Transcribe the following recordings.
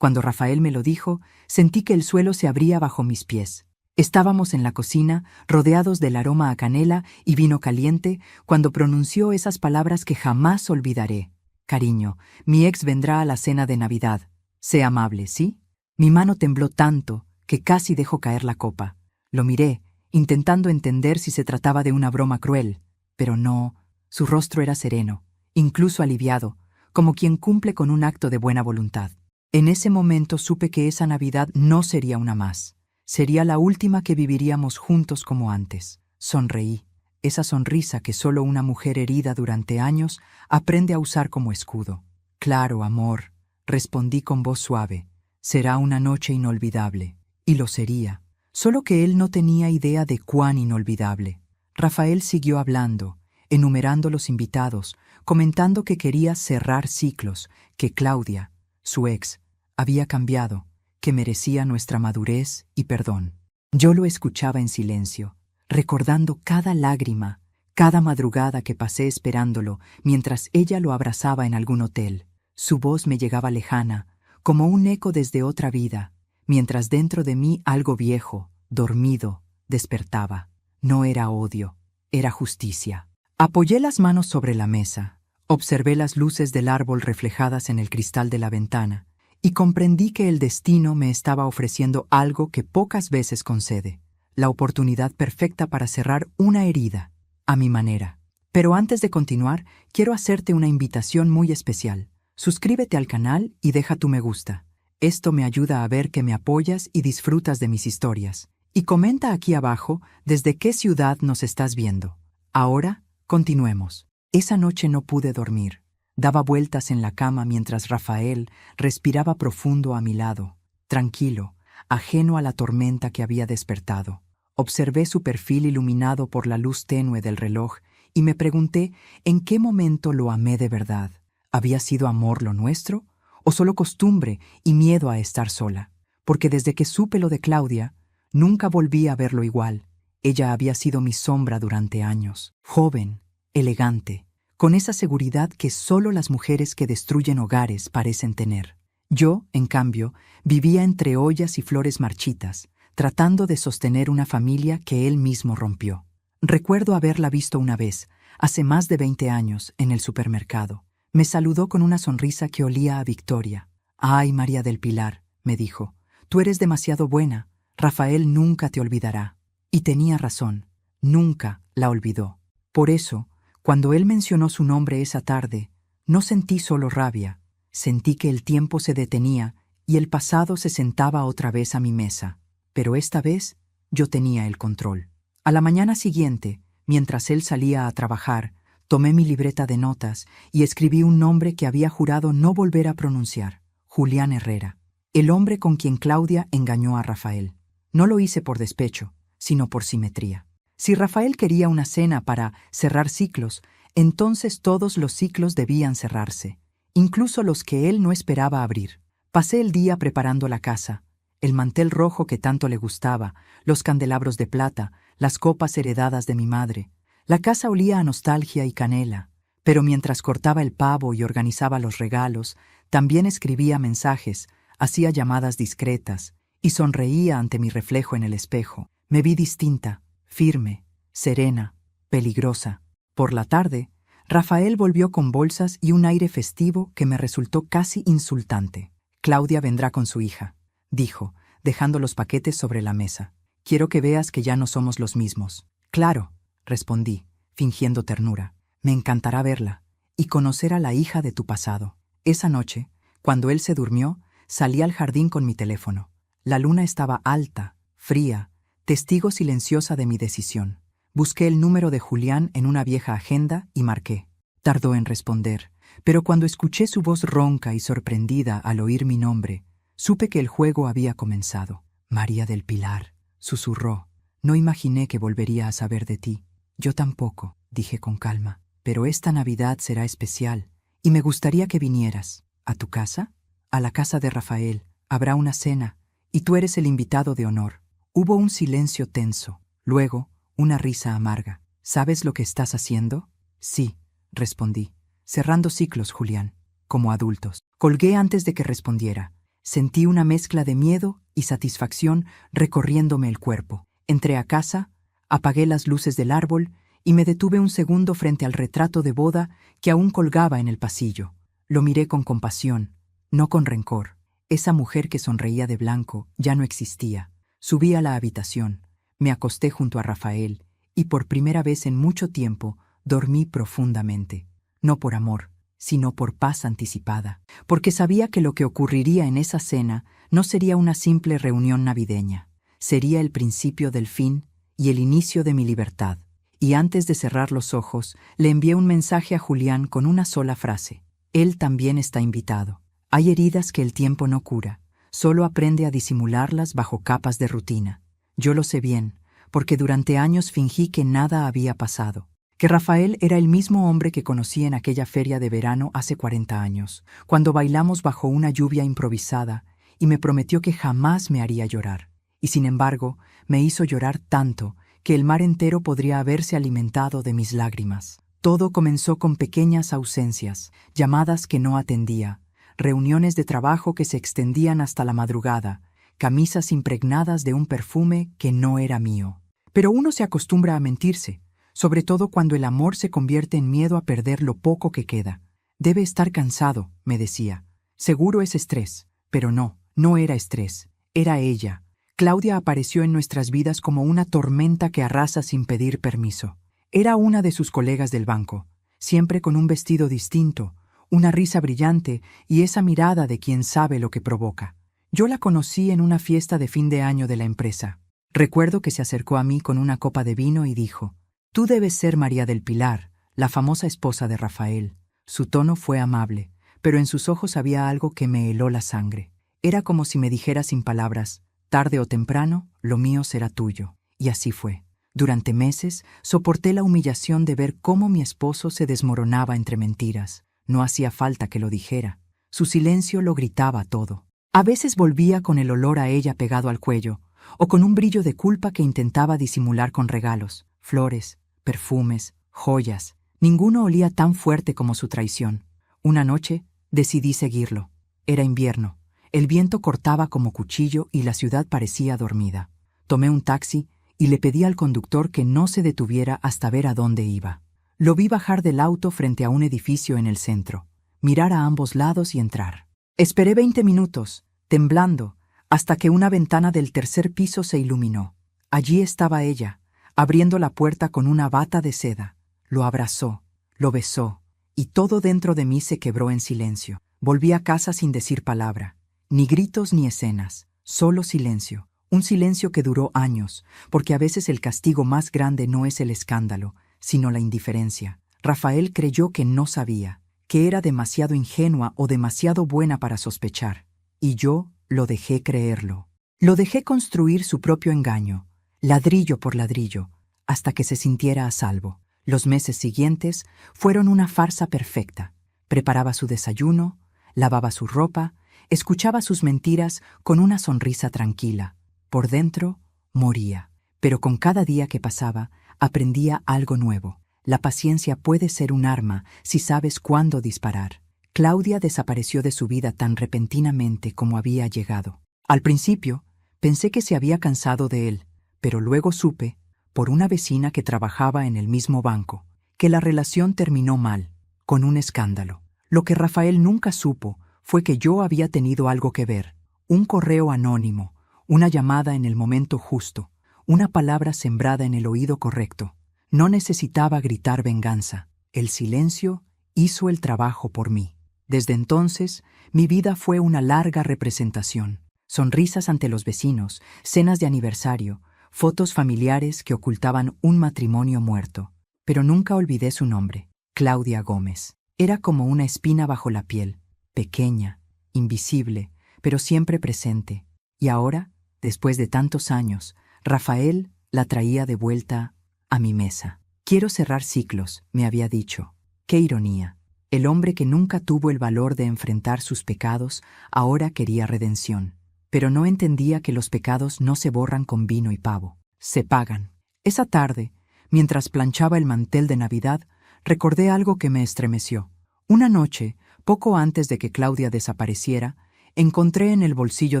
Cuando Rafael me lo dijo, sentí que el suelo se abría bajo mis pies. Estábamos en la cocina, rodeados del aroma a canela y vino caliente, cuando pronunció esas palabras que jamás olvidaré. Cariño, mi ex vendrá a la cena de Navidad. Sé amable, ¿sí? Mi mano tembló tanto que casi dejó caer la copa. Lo miré, intentando entender si se trataba de una broma cruel, pero no, su rostro era sereno, incluso aliviado, como quien cumple con un acto de buena voluntad. En ese momento supe que esa Navidad no sería una más. Sería la última que viviríamos juntos como antes. Sonreí, esa sonrisa que solo una mujer herida durante años aprende a usar como escudo. Claro, amor, respondí con voz suave. Será una noche inolvidable. Y lo sería. Solo que él no tenía idea de cuán inolvidable. Rafael siguió hablando, enumerando los invitados, comentando que quería cerrar ciclos, que Claudia, su ex, había cambiado, que merecía nuestra madurez y perdón. Yo lo escuchaba en silencio, recordando cada lágrima, cada madrugada que pasé esperándolo mientras ella lo abrazaba en algún hotel. Su voz me llegaba lejana, como un eco desde otra vida, mientras dentro de mí algo viejo, dormido, despertaba. No era odio, era justicia. Apoyé las manos sobre la mesa, observé las luces del árbol reflejadas en el cristal de la ventana, y comprendí que el destino me estaba ofreciendo algo que pocas veces concede, la oportunidad perfecta para cerrar una herida, a mi manera. Pero antes de continuar, quiero hacerte una invitación muy especial. Suscríbete al canal y deja tu me gusta. Esto me ayuda a ver que me apoyas y disfrutas de mis historias. Y comenta aquí abajo desde qué ciudad nos estás viendo. Ahora, continuemos. Esa noche no pude dormir. Daba vueltas en la cama mientras Rafael respiraba profundo a mi lado, tranquilo, ajeno a la tormenta que había despertado. Observé su perfil iluminado por la luz tenue del reloj y me pregunté en qué momento lo amé de verdad. ¿Había sido amor lo nuestro? ¿O solo costumbre y miedo a estar sola? Porque desde que supe lo de Claudia, nunca volví a verlo igual. Ella había sido mi sombra durante años, joven, elegante, con esa seguridad que solo las mujeres que destruyen hogares parecen tener. Yo, en cambio, vivía entre ollas y flores marchitas, tratando de sostener una familia que él mismo rompió. Recuerdo haberla visto una vez, hace más de 20 años, en el supermercado. Me saludó con una sonrisa que olía a victoria. «Ay, María del Pilar», me dijo, «tú eres demasiado buena. Rafael nunca te olvidará». Y tenía razón, nunca la olvidó. Por eso, cuando él mencionó su nombre esa tarde, no sentí solo rabia, sentí que el tiempo se detenía y el pasado se sentaba otra vez a mi mesa. Pero esta vez yo tenía el control. A la mañana siguiente, mientras él salía a trabajar, tomé mi libreta de notas y escribí un nombre que había jurado no volver a pronunciar: Julián Herrera, el hombre con quien Claudia engañó a Rafael. No lo hice por despecho, sino por simetría. Si Rafael quería una cena para cerrar ciclos, entonces todos los ciclos debían cerrarse, incluso los que él no esperaba abrir. Pasé el día preparando la casa, el mantel rojo que tanto le gustaba, los candelabros de plata, las copas heredadas de mi madre. La casa olía a nostalgia y canela, pero mientras cortaba el pavo y organizaba los regalos, también escribía mensajes, hacía llamadas discretas y sonreía ante mi reflejo en el espejo. Me vi distinta, firme, serena, peligrosa. Por la tarde, Rafael volvió con bolsas y un aire festivo que me resultó casi insultante. «Claudia vendrá con su hija», dijo, dejando los paquetes sobre la mesa. «Quiero que veas que ya no somos los mismos». «Claro», respondí, fingiendo ternura. «Me encantará verla y conocer a la hija de tu pasado». Esa noche, cuando él se durmió, salí al jardín con mi teléfono. La luna estaba alta, fría, testigo silenciosa de mi decisión. Busqué el número de Julián en una vieja agenda y marqué. Tardó en responder, pero cuando escuché su voz ronca y sorprendida al oír mi nombre, supe que el juego había comenzado. «María del Pilar», susurró. «No imaginé que volvería a saber de ti». «Yo tampoco», dije con calma, «pero esta Navidad será especial y me gustaría que vinieras». «¿A tu casa?» «A la casa de Rafael. Habrá una cena y tú eres el invitado de honor». Hubo un silencio tenso, luego una risa amarga. «¿Sabes lo que estás haciendo?» «Sí», respondí. «Cerrando ciclos, Julián, como adultos». Colgué antes de que respondiera. Sentí una mezcla de miedo y satisfacción recorriéndome el cuerpo. Entré a casa, apagué las luces del árbol y me detuve un segundo frente al retrato de boda que aún colgaba en el pasillo. Lo miré con compasión, no con rencor. Esa mujer que sonreía de blanco ya no existía. Subí a la habitación, me acosté junto a Rafael y por primera vez en mucho tiempo dormí profundamente. No por amor, sino por paz anticipada, porque sabía que lo que ocurriría en esa cena no sería una simple reunión navideña, sería el principio del fin y el inicio de mi libertad. Y antes de cerrar los ojos, le envié un mensaje a Julián con una sola frase. Él también está invitado. Hay heridas que el tiempo no cura, solo aprende a disimularlas bajo capas de rutina. Yo lo sé bien, porque durante años fingí que nada había pasado, que Rafael era el mismo hombre que conocí en aquella feria de verano hace 40 años, cuando bailamos bajo una lluvia improvisada y me prometió que jamás me haría llorar. Y sin embargo, me hizo llorar tanto que el mar entero podría haberse alimentado de mis lágrimas. Todo comenzó con pequeñas ausencias, llamadas que no atendía, reuniones de trabajo que se extendían hasta la madrugada, camisas impregnadas de un perfume que no era mío. Pero uno se acostumbra a mentirse, sobre todo cuando el amor se convierte en miedo a perder lo poco que queda. Debe estar cansado, me decía. Seguro es estrés. Pero no, no era estrés. Era ella. Claudia apareció en nuestras vidas como una tormenta que arrasa sin pedir permiso. Era una de sus colegas del banco, siempre con un vestido distinto, una risa brillante y esa mirada de quien sabe lo que provoca. Yo la conocí en una fiesta de fin de año de la empresa. Recuerdo que se acercó a mí con una copa de vino y dijo: «Tú debes ser María del Pilar, la famosa esposa de Rafael». Su tono fue amable, pero en sus ojos había algo que me heló la sangre. Era como si me dijera sin palabras: «Tarde o temprano, lo mío será tuyo». Y así fue. Durante meses soporté la humillación de ver cómo mi esposo se desmoronaba entre mentiras. No hacía falta que lo dijera. Su silencio lo gritaba todo. A veces volvía con el olor a ella pegado al cuello, o con un brillo de culpa que intentaba disimular con regalos, flores, perfumes, joyas. Ninguno olía tan fuerte como su traición. Una noche decidí seguirlo. Era invierno. El viento cortaba como cuchillo y la ciudad parecía dormida. Tomé un taxi y le pedí al conductor que no se detuviera hasta ver a dónde iba. Lo vi bajar del auto frente a un edificio en el centro, mirar a ambos lados y entrar. Esperé 20 minutos, temblando, hasta que una ventana del tercer piso se iluminó. Allí estaba ella, abriendo la puerta con una bata de seda. Lo abrazó, lo besó, y todo dentro de mí se quebró en silencio. Volví a casa sin decir palabra, ni gritos ni escenas, solo silencio. Un silencio que duró años, porque a veces el castigo más grande no es el escándalo, sino la indiferencia. Rafael creyó que no sabía, que era demasiado ingenua o demasiado buena para sospechar, y yo lo dejé creerlo. Lo dejé construir su propio engaño, ladrillo por ladrillo, hasta que se sintiera a salvo. Los meses siguientes fueron una farsa perfecta. Preparaba su desayuno, lavaba su ropa, escuchaba sus mentiras con una sonrisa tranquila. Por dentro, moría. Pero con cada día que pasaba, aprendía algo nuevo. La paciencia puede ser un arma si sabes cuándo disparar. Claudia desapareció de su vida tan repentinamente como había llegado. Al principio, pensé que se había cansado de él, pero luego supe, por una vecina que trabajaba en el mismo banco, que la relación terminó mal, con un escándalo. Lo que Rafael nunca supo fue que yo había tenido algo que ver. Un correo anónimo, una llamada en el momento justo, una palabra sembrada en el oído correcto. No necesitaba gritar venganza. El silencio hizo el trabajo por mí. Desde entonces, mi vida fue una larga representación. Sonrisas ante los vecinos, cenas de aniversario, fotos familiares que ocultaban un matrimonio muerto. Pero nunca olvidé su nombre, Claudia Gómez. Era como una espina bajo la piel, pequeña, invisible, pero siempre presente. Y ahora, después de tantos años, Rafael la traía de vuelta a mi mesa. «Quiero cerrar ciclos», me había dicho. ¡Qué ironía! El hombre que nunca tuvo el valor de enfrentar sus pecados ahora quería redención. Pero no entendía que los pecados no se borran con vino y pavo. Se pagan. Esa tarde, mientras planchaba el mantel de Navidad, recordé algo que me estremeció. Una noche, poco antes de que Claudia desapareciera, Encontré en el bolsillo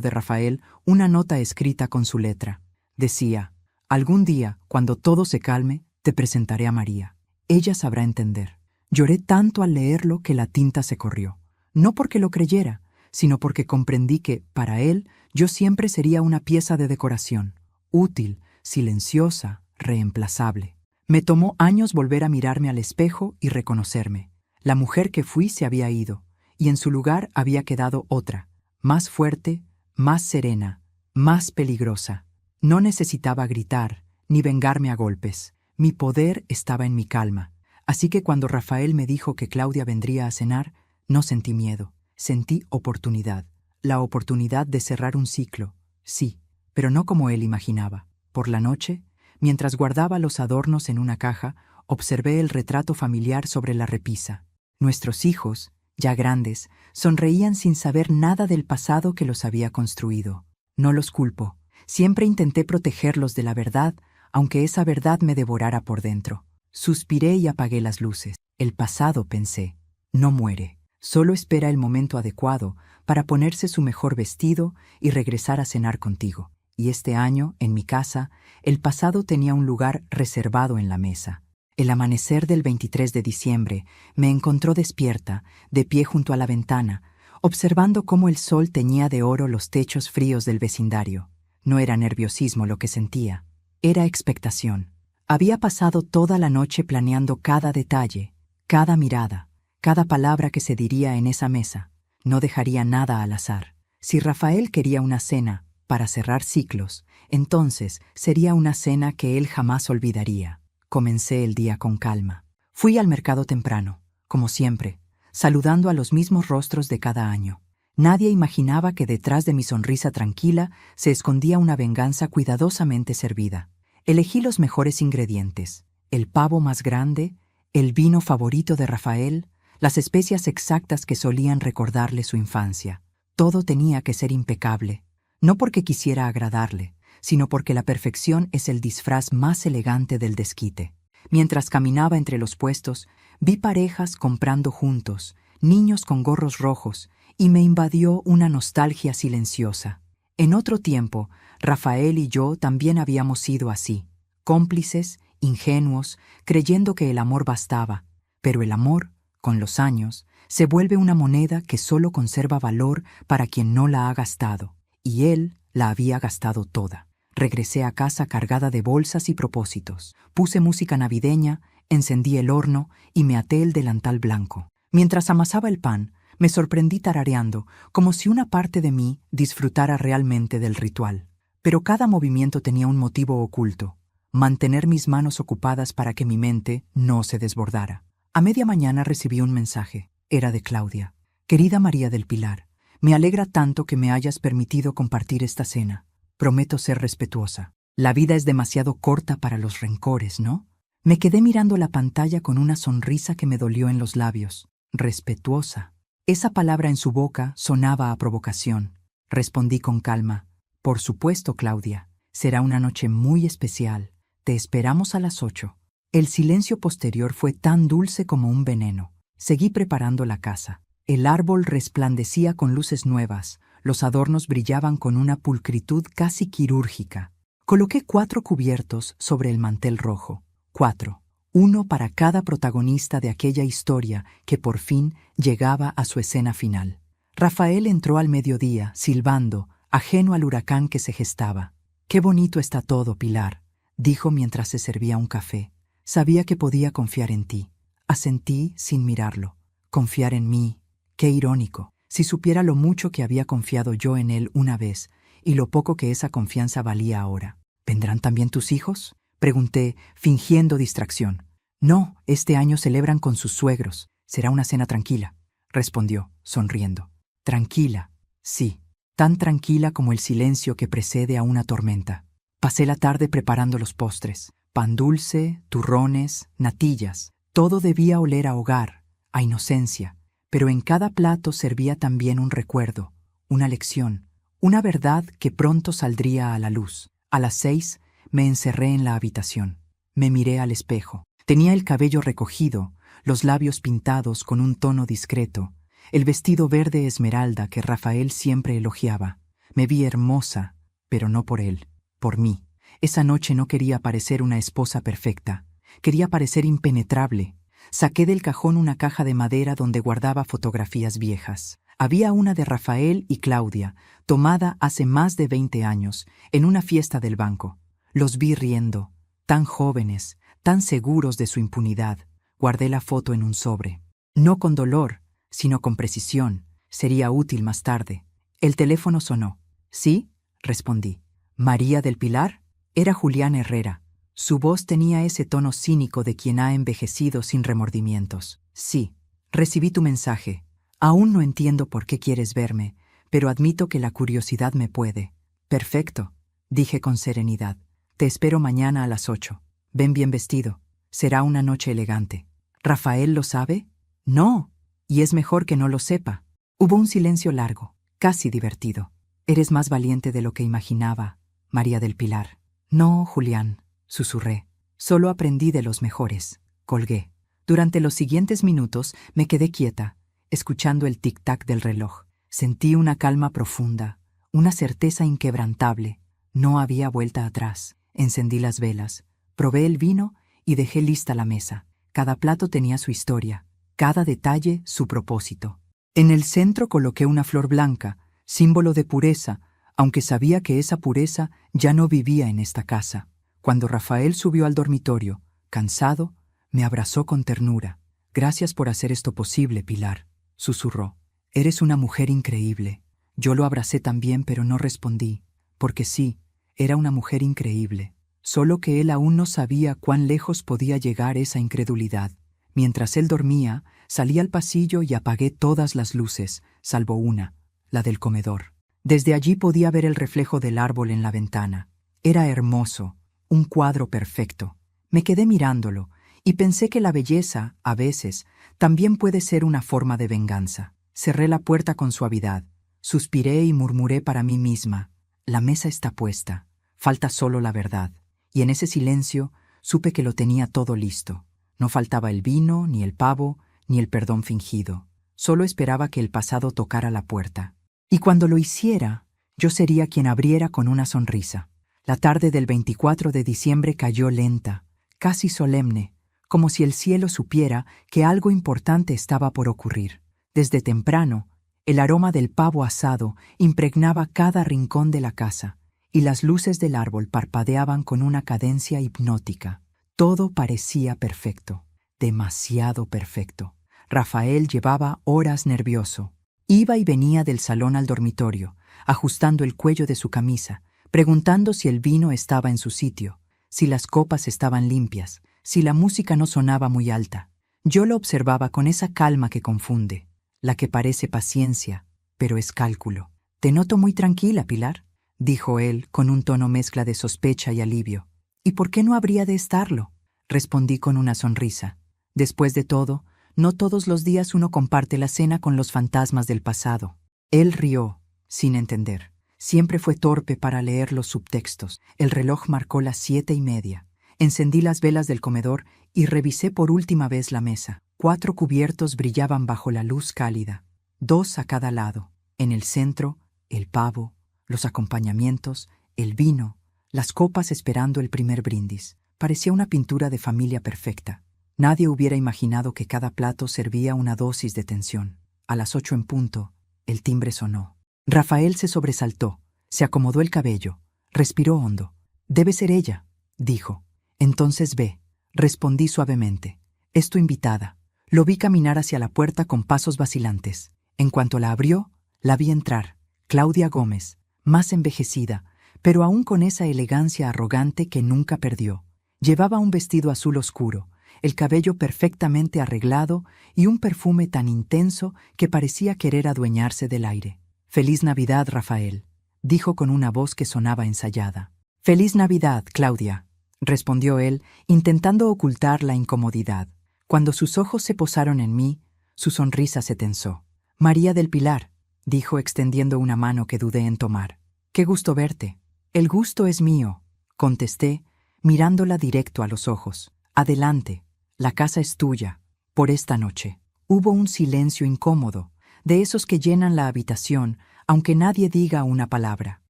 de Rafael una nota escrita con su letra. Decía: «Algún día, cuando todo se calme, te presentaré a María. Ella sabrá entender». Lloré tanto al leerlo que la tinta se corrió. No porque lo creyera, sino porque comprendí que, para él, yo siempre sería una pieza de decoración, útil, silenciosa, reemplazable. Me tomó años volver a mirarme al espejo y reconocerme. La mujer que fui se había ido, y en su lugar había quedado otra, más fuerte, más serena, más peligrosa. No necesitaba gritar, ni vengarme a golpes. Mi poder estaba en mi calma. Así que cuando Rafael me dijo que Claudia vendría a cenar, no sentí miedo, sentí oportunidad. La oportunidad de cerrar un ciclo, sí, pero no como él imaginaba. Por la noche, mientras guardaba los adornos en una caja, observé el retrato familiar sobre la repisa. Nuestros hijos, ya grandes, sonreían sin saber nada del pasado que los había construido. No los culpo. Siempre intenté protegerlos de la verdad, aunque esa verdad me devorara por dentro. Suspiré y apagué las luces. El pasado, pensé, no muere. Solo espera el momento adecuado para ponerse su mejor vestido y regresar a cenar contigo. Y este año, en mi casa, el pasado tenía un lugar reservado en la mesa. El amanecer del 23 de diciembre me encontró despierta, de pie junto a la ventana, observando cómo el sol teñía de oro los techos fríos del vecindario. No era nerviosismo lo que sentía, era expectación. Había pasado toda la noche planeando cada detalle, cada mirada, cada palabra que se diría en esa mesa. No dejaría nada al azar. Si Rafael quería una cena para cerrar ciclos, entonces sería una cena que él jamás olvidaría. Comencé el día con calma. Fui al mercado temprano, como siempre, saludando a los mismos rostros de cada año. Nadie imaginaba que detrás de mi sonrisa tranquila se escondía una venganza cuidadosamente servida. Elegí los mejores ingredientes, el pavo más grande, el vino favorito de Rafael, las especias exactas que solían recordarle su infancia. Todo tenía que ser impecable, no porque quisiera agradarle, sino porque la perfección es el disfraz más elegante del desquite. Mientras caminaba entre los puestos, vi parejas comprando juntos, niños con gorros rojos, y me invadió una nostalgia silenciosa. En otro tiempo, Rafael y yo también habíamos sido así, cómplices, ingenuos, creyendo que el amor bastaba. Pero el amor, con los años, se vuelve una moneda que solo conserva valor para quien no la ha gastado. Y él la había gastado toda. Regresé a casa cargada de bolsas y propósitos. Puse música navideña, encendí el horno y me até el delantal blanco. Mientras amasaba el pan, me sorprendí tarareando, como si una parte de mí disfrutara realmente del ritual. Pero cada movimiento tenía un motivo oculto: mantener mis manos ocupadas para que mi mente no se desbordara. A media mañana recibí un mensaje. Era de Claudia. «Querida María del Pilar, me alegra tanto que me hayas permitido compartir esta cena. Prometo ser respetuosa. La vida es demasiado corta para los rencores, ¿no?» Me quedé mirando la pantalla con una sonrisa que me dolió en los labios. Respetuosa. Esa palabra en su boca sonaba a provocación. Respondí con calma: «Por supuesto, Claudia. Será una noche muy especial. Te esperamos a las 8». El silencio posterior fue tan dulce como un veneno. Seguí preparando la casa. El árbol resplandecía con luces nuevas. Los adornos brillaban con una pulcritud casi quirúrgica. Coloqué 4 cubiertos sobre el mantel rojo. 4. Uno para cada protagonista de aquella historia que por fin llegaba a su escena final. Rafael entró al mediodía, silbando, ajeno al huracán que se gestaba. «Qué bonito está todo, Pilar», dijo mientras se servía un café. «Sabía que podía confiar en ti». Asentí sin mirarlo. «Confiar en mí. Qué irónico. Si supiera lo mucho que había confiado yo en él una vez y lo poco que esa confianza valía ahora». «¿Vendrán también tus hijos?», pregunté, fingiendo distracción. «No, este año celebran con sus suegros. Será una cena tranquila», respondió, sonriendo. «Tranquila, sí, tan tranquila como el silencio que precede a una tormenta». Pasé la tarde preparando los postres. Pan dulce, turrones, natillas. Todo debía oler a hogar, a inocencia, pero en cada plato servía también un recuerdo, una lección, una verdad que pronto saldría a la luz. A las 6 me encerré en la habitación. Me miré al espejo. Tenía el cabello recogido, los labios pintados con un tono discreto. el vestido verde esmeralda que Rafael siempre elogiaba. Me vi hermosa, pero no por él, por mí. Esa noche no quería parecer una esposa perfecta, quería parecer impenetrable. Saqué del cajón una caja de madera donde guardaba fotografías viejas. Había una de Rafael y Claudia, tomada hace más de 20 años, en una fiesta del banco. Los vi riendo, tan jóvenes, tan seguros de su impunidad. Guardé la foto en un sobre. No con dolor, sino con precisión. Sería útil más tarde. El teléfono sonó. «¿Sí?», respondí. «¿María del Pilar?». Era Julián Herrera. Su voz tenía ese tono cínico de quien ha envejecido sin remordimientos. «Sí, recibí tu mensaje. Aún no entiendo por qué quieres verme, pero admito que la curiosidad me puede». «Perfecto», dije con serenidad. «Te espero mañana a las 8. Ven bien vestido. Será una noche elegante». «¿Rafael lo sabe?». «No, y es mejor que no lo sepa». Hubo un silencio largo, casi divertido. «Eres más valiente de lo que imaginaba, María del Pilar». «No, Julián», susurré. «Solo aprendí de los mejores». Colgué. Durante los siguientes minutos me quedé quieta, escuchando el tic-tac del reloj. Sentí una calma profunda, una certeza inquebrantable. No había vuelta atrás. Encendí las velas, probé el vino y dejé lista la mesa. Cada plato tenía su historia, cada detalle su propósito. En el centro coloqué una flor blanca, símbolo de pureza, aunque sabía que esa pureza ya no vivía en esta casa. Cuando Rafael subió al dormitorio, cansado, me abrazó con ternura. «Gracias por hacer esto posible, Pilar», susurró. «Eres una mujer increíble». Yo lo abracé también, pero no respondí, porque sí, era una mujer increíble. Solo que él aún no sabía cuán lejos podía llegar esa incredulidad. Mientras él dormía, salí al pasillo y apagué todas las luces, salvo una, la del comedor. Desde allí podía ver el reflejo del árbol en la ventana. Era hermoso, un cuadro perfecto. Me quedé mirándolo y pensé que la belleza, a veces, también puede ser una forma de venganza. Cerré la puerta con suavidad, suspiré y murmuré para mí misma: «La mesa está puesta, falta solo la verdad». Y en ese silencio supe que lo tenía todo listo. No faltaba el vino, ni el pavo, ni el perdón fingido. Solo esperaba que el pasado tocara la puerta. Y cuando lo hiciera, yo sería quien abriera con una sonrisa. La tarde del 24 de diciembre cayó lenta, casi solemne, como si el cielo supiera que algo importante estaba por ocurrir. Desde temprano, el aroma del pavo asado impregnaba cada rincón de la casa, y las luces del árbol parpadeaban con una cadencia hipnótica. Todo parecía perfecto, demasiado perfecto. Rafael llevaba horas nervioso. Iba y venía del salón al dormitorio, ajustando el cuello de su camisa, preguntando si el vino estaba en su sitio, si las copas estaban limpias, si la música no sonaba muy alta. Yo lo observaba con esa calma que confunde, la que parece paciencia, pero es cálculo. «Te noto muy tranquila, Pilar», dijo él con un tono mezcla de sospecha y alivio. «¿Y por qué no habría de estarlo?», respondí con una sonrisa. Después de todo, no todos los días uno comparte la cena con los fantasmas del pasado. Él rió, sin entender. Siempre fue torpe para leer los subtextos. El reloj marcó las 7:30. Encendí las velas del comedor y revisé por última vez la mesa. 4 cubiertos brillaban bajo la luz cálida, 2 a cada lado. En el centro, el pavo, los acompañamientos, el vino, las copas esperando el primer brindis. Parecía una pintura de familia perfecta. Nadie hubiera imaginado que cada plato servía una dosis de tensión. A las 8 en punto, el timbre sonó. Rafael se sobresaltó, se acomodó el cabello, respiró hondo. «Debe ser ella», dijo. «Entonces ve», respondí suavemente. «Es tu invitada». Lo vi caminar hacia la puerta con pasos vacilantes. En cuanto la abrió, la vi entrar. Claudia Gómez, más envejecida, pero aún con esa elegancia arrogante que nunca perdió. Llevaba un vestido azul oscuro, el cabello perfectamente arreglado y un perfume tan intenso que parecía querer adueñarse del aire. «Feliz Navidad, Rafael», dijo con una voz que sonaba ensayada. «Feliz Navidad, Claudia», respondió él, intentando ocultar la incomodidad. Cuando sus ojos se posaron en mí, su sonrisa se tensó. «María del Pilar», dijo extendiendo una mano que dudé en tomar. «Qué gusto verte». «El gusto es mío», contesté, mirándola directo a los ojos. «Adelante, la casa es tuya, por esta noche». Hubo un silencio incómodo. de esos que llenan la habitación, aunque nadie diga una palabra.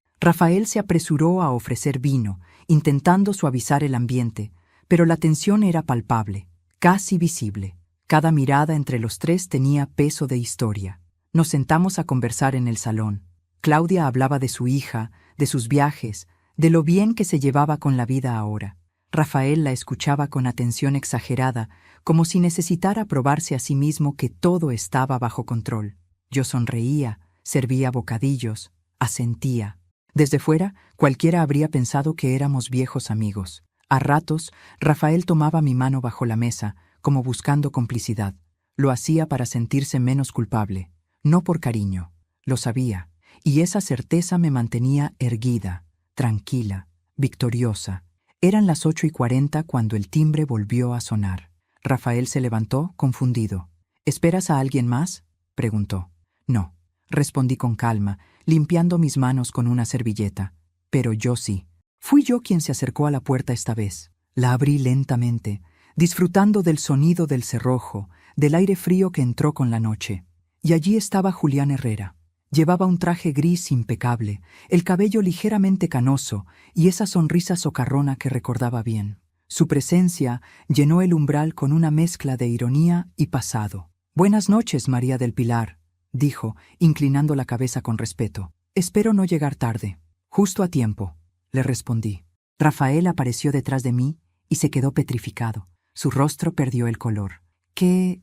Rafael se apresuró a ofrecer vino, intentando suavizar el ambiente, pero la tensión era palpable, casi visible. Cada mirada entre los tres tenía peso de historia. Nos sentamos a conversar en el salón. Claudia hablaba de su hija, de sus viajes, de lo bien que se llevaba con la vida ahora. Rafael la escuchaba con atención exagerada, como si necesitara probarse a sí mismo que todo estaba bajo control. Yo sonreía, servía bocadillos, asentía. Desde fuera, cualquiera habría pensado que éramos viejos amigos. A ratos, Rafael tomaba mi mano bajo la mesa, como buscando complicidad. Lo hacía para sentirse menos culpable, no por cariño. Lo sabía, y esa certeza me mantenía erguida, tranquila, victoriosa. Eran las 8:40 cuando el timbre volvió a sonar. Rafael se levantó, confundido. ¿Esperas a alguien más?, preguntó. No, respondí con calma, limpiando mis manos con una servilleta. Pero yo sí. Fui yo quien se acercó a la puerta esta vez. La abrí lentamente, disfrutando del sonido del cerrojo, del aire frío que entró con la noche. Y allí estaba Julián Herrera. Llevaba un traje gris impecable, el cabello ligeramente canoso y esa sonrisa socarrona que recordaba bien. Su presencia llenó el umbral con una mezcla de ironía y pasado. «Buenas noches, María del Pilar», dijo, inclinando la cabeza con respeto. «Espero no llegar tarde». «Justo a tiempo», le respondí. Rafael apareció detrás de mí y se quedó petrificado. Su rostro perdió el color. «¿Qué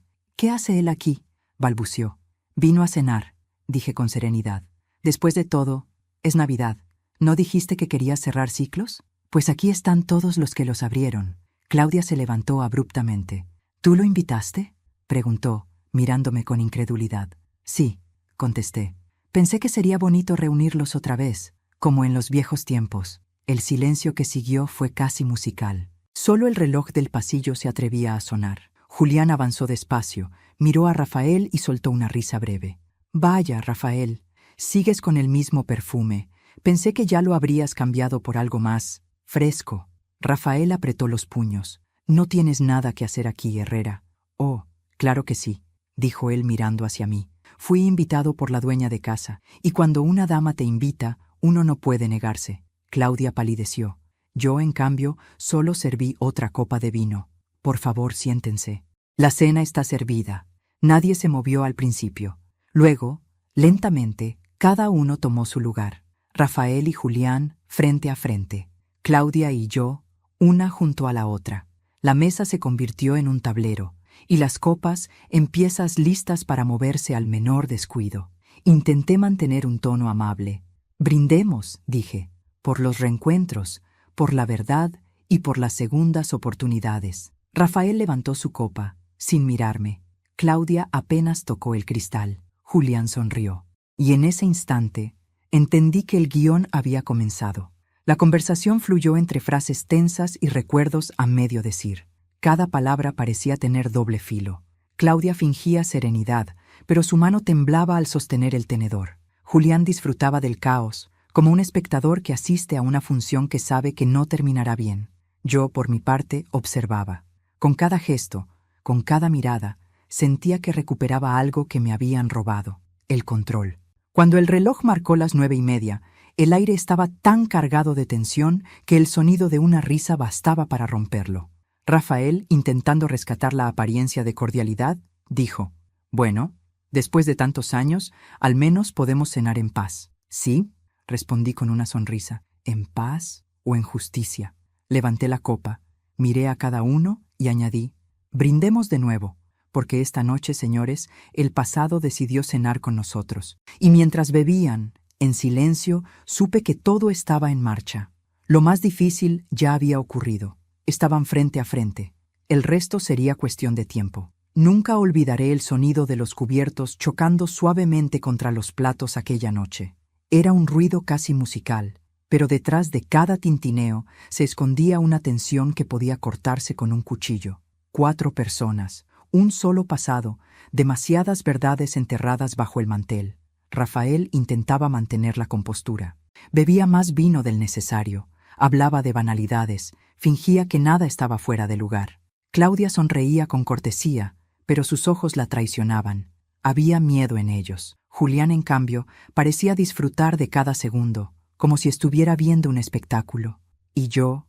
hace él aquí?», balbuceó. «Vino a cenar», dije con serenidad. «Después de todo, es Navidad. ¿No dijiste que querías cerrar ciclos? Pues aquí están todos los que los abrieron». Claudia se levantó abruptamente. «¿Tú lo invitaste?», preguntó, mirándome con incredulidad. «Sí», contesté. «Pensé que sería bonito reunirlos otra vez, como en los viejos tiempos». El silencio que siguió fue casi musical. Solo el reloj del pasillo se atrevía a sonar. Julián avanzó despacio, miró a Rafael y soltó una risa breve. «Vaya, Rafael, sigues con el mismo perfume. Pensé que ya lo habrías cambiado por algo más fresco». Rafael apretó los puños. «No tienes nada que hacer aquí, Herrera». «Oh, claro que sí», dijo él mirando hacia mí. «Fui invitado por la dueña de casa, y cuando una dama te invita, uno no puede negarse». Claudia palideció. Yo, en cambio, solo serví otra copa de vino. «Por favor, siéntense. La cena está servida». Nadie se movió al principio. Luego, lentamente, cada uno tomó su lugar. Rafael y Julián frente a frente. Claudia y yo, una junto a la otra. La mesa se convirtió en un tablero, y las copas en piezas listas para moverse al menor descuido. Intenté mantener un tono amable. «Brindemos», dije, «por los reencuentros, por la verdad y por las segundas oportunidades». Rafael levantó su copa, sin mirarme. Claudia apenas tocó el cristal. Julián sonrió. Y en ese instante, entendí que el guión había comenzado. La conversación fluyó entre frases tensas y recuerdos a medio decir. Cada palabra parecía tener doble filo. Claudia fingía serenidad, pero su mano temblaba al sostener el tenedor. Julián disfrutaba del caos, como un espectador que asiste a una función que sabe que no terminará bien. Yo, por mi parte, observaba. Con cada gesto, con cada mirada, sentía que recuperaba algo que me habían robado, el control. Cuando el reloj marcó las 9:30, el aire estaba tan cargado de tensión que el sonido de una risa bastaba para romperlo. Rafael, intentando rescatar la apariencia de cordialidad, dijo: «Bueno, después de tantos años, al menos podemos cenar en paz». «Sí», respondí con una sonrisa. «¿En paz o en justicia?». Levanté la copa, miré a cada uno y añadí: «Brindemos de nuevo, porque esta noche, señores, el pasado decidió cenar con nosotros». Y mientras bebían, en silencio, supe que todo estaba en marcha. Lo más difícil ya había ocurrido. Estaban frente a frente. El resto sería cuestión de tiempo. Nunca olvidaré el sonido de los cubiertos chocando suavemente contra los platos aquella noche. Era un ruido casi musical, pero detrás de cada tintineo se escondía una tensión que podía cortarse con un cuchillo. 4 personas, un solo pasado, demasiadas verdades enterradas bajo el mantel. Rafael intentaba mantener la compostura. Bebía más vino del necesario, hablaba de banalidades, fingía que nada estaba fuera de lugar. Claudia sonreía con cortesía, pero sus ojos la traicionaban. Había miedo en ellos. Julián, en cambio, parecía disfrutar de cada segundo, como si estuviera viendo un espectáculo. Y yo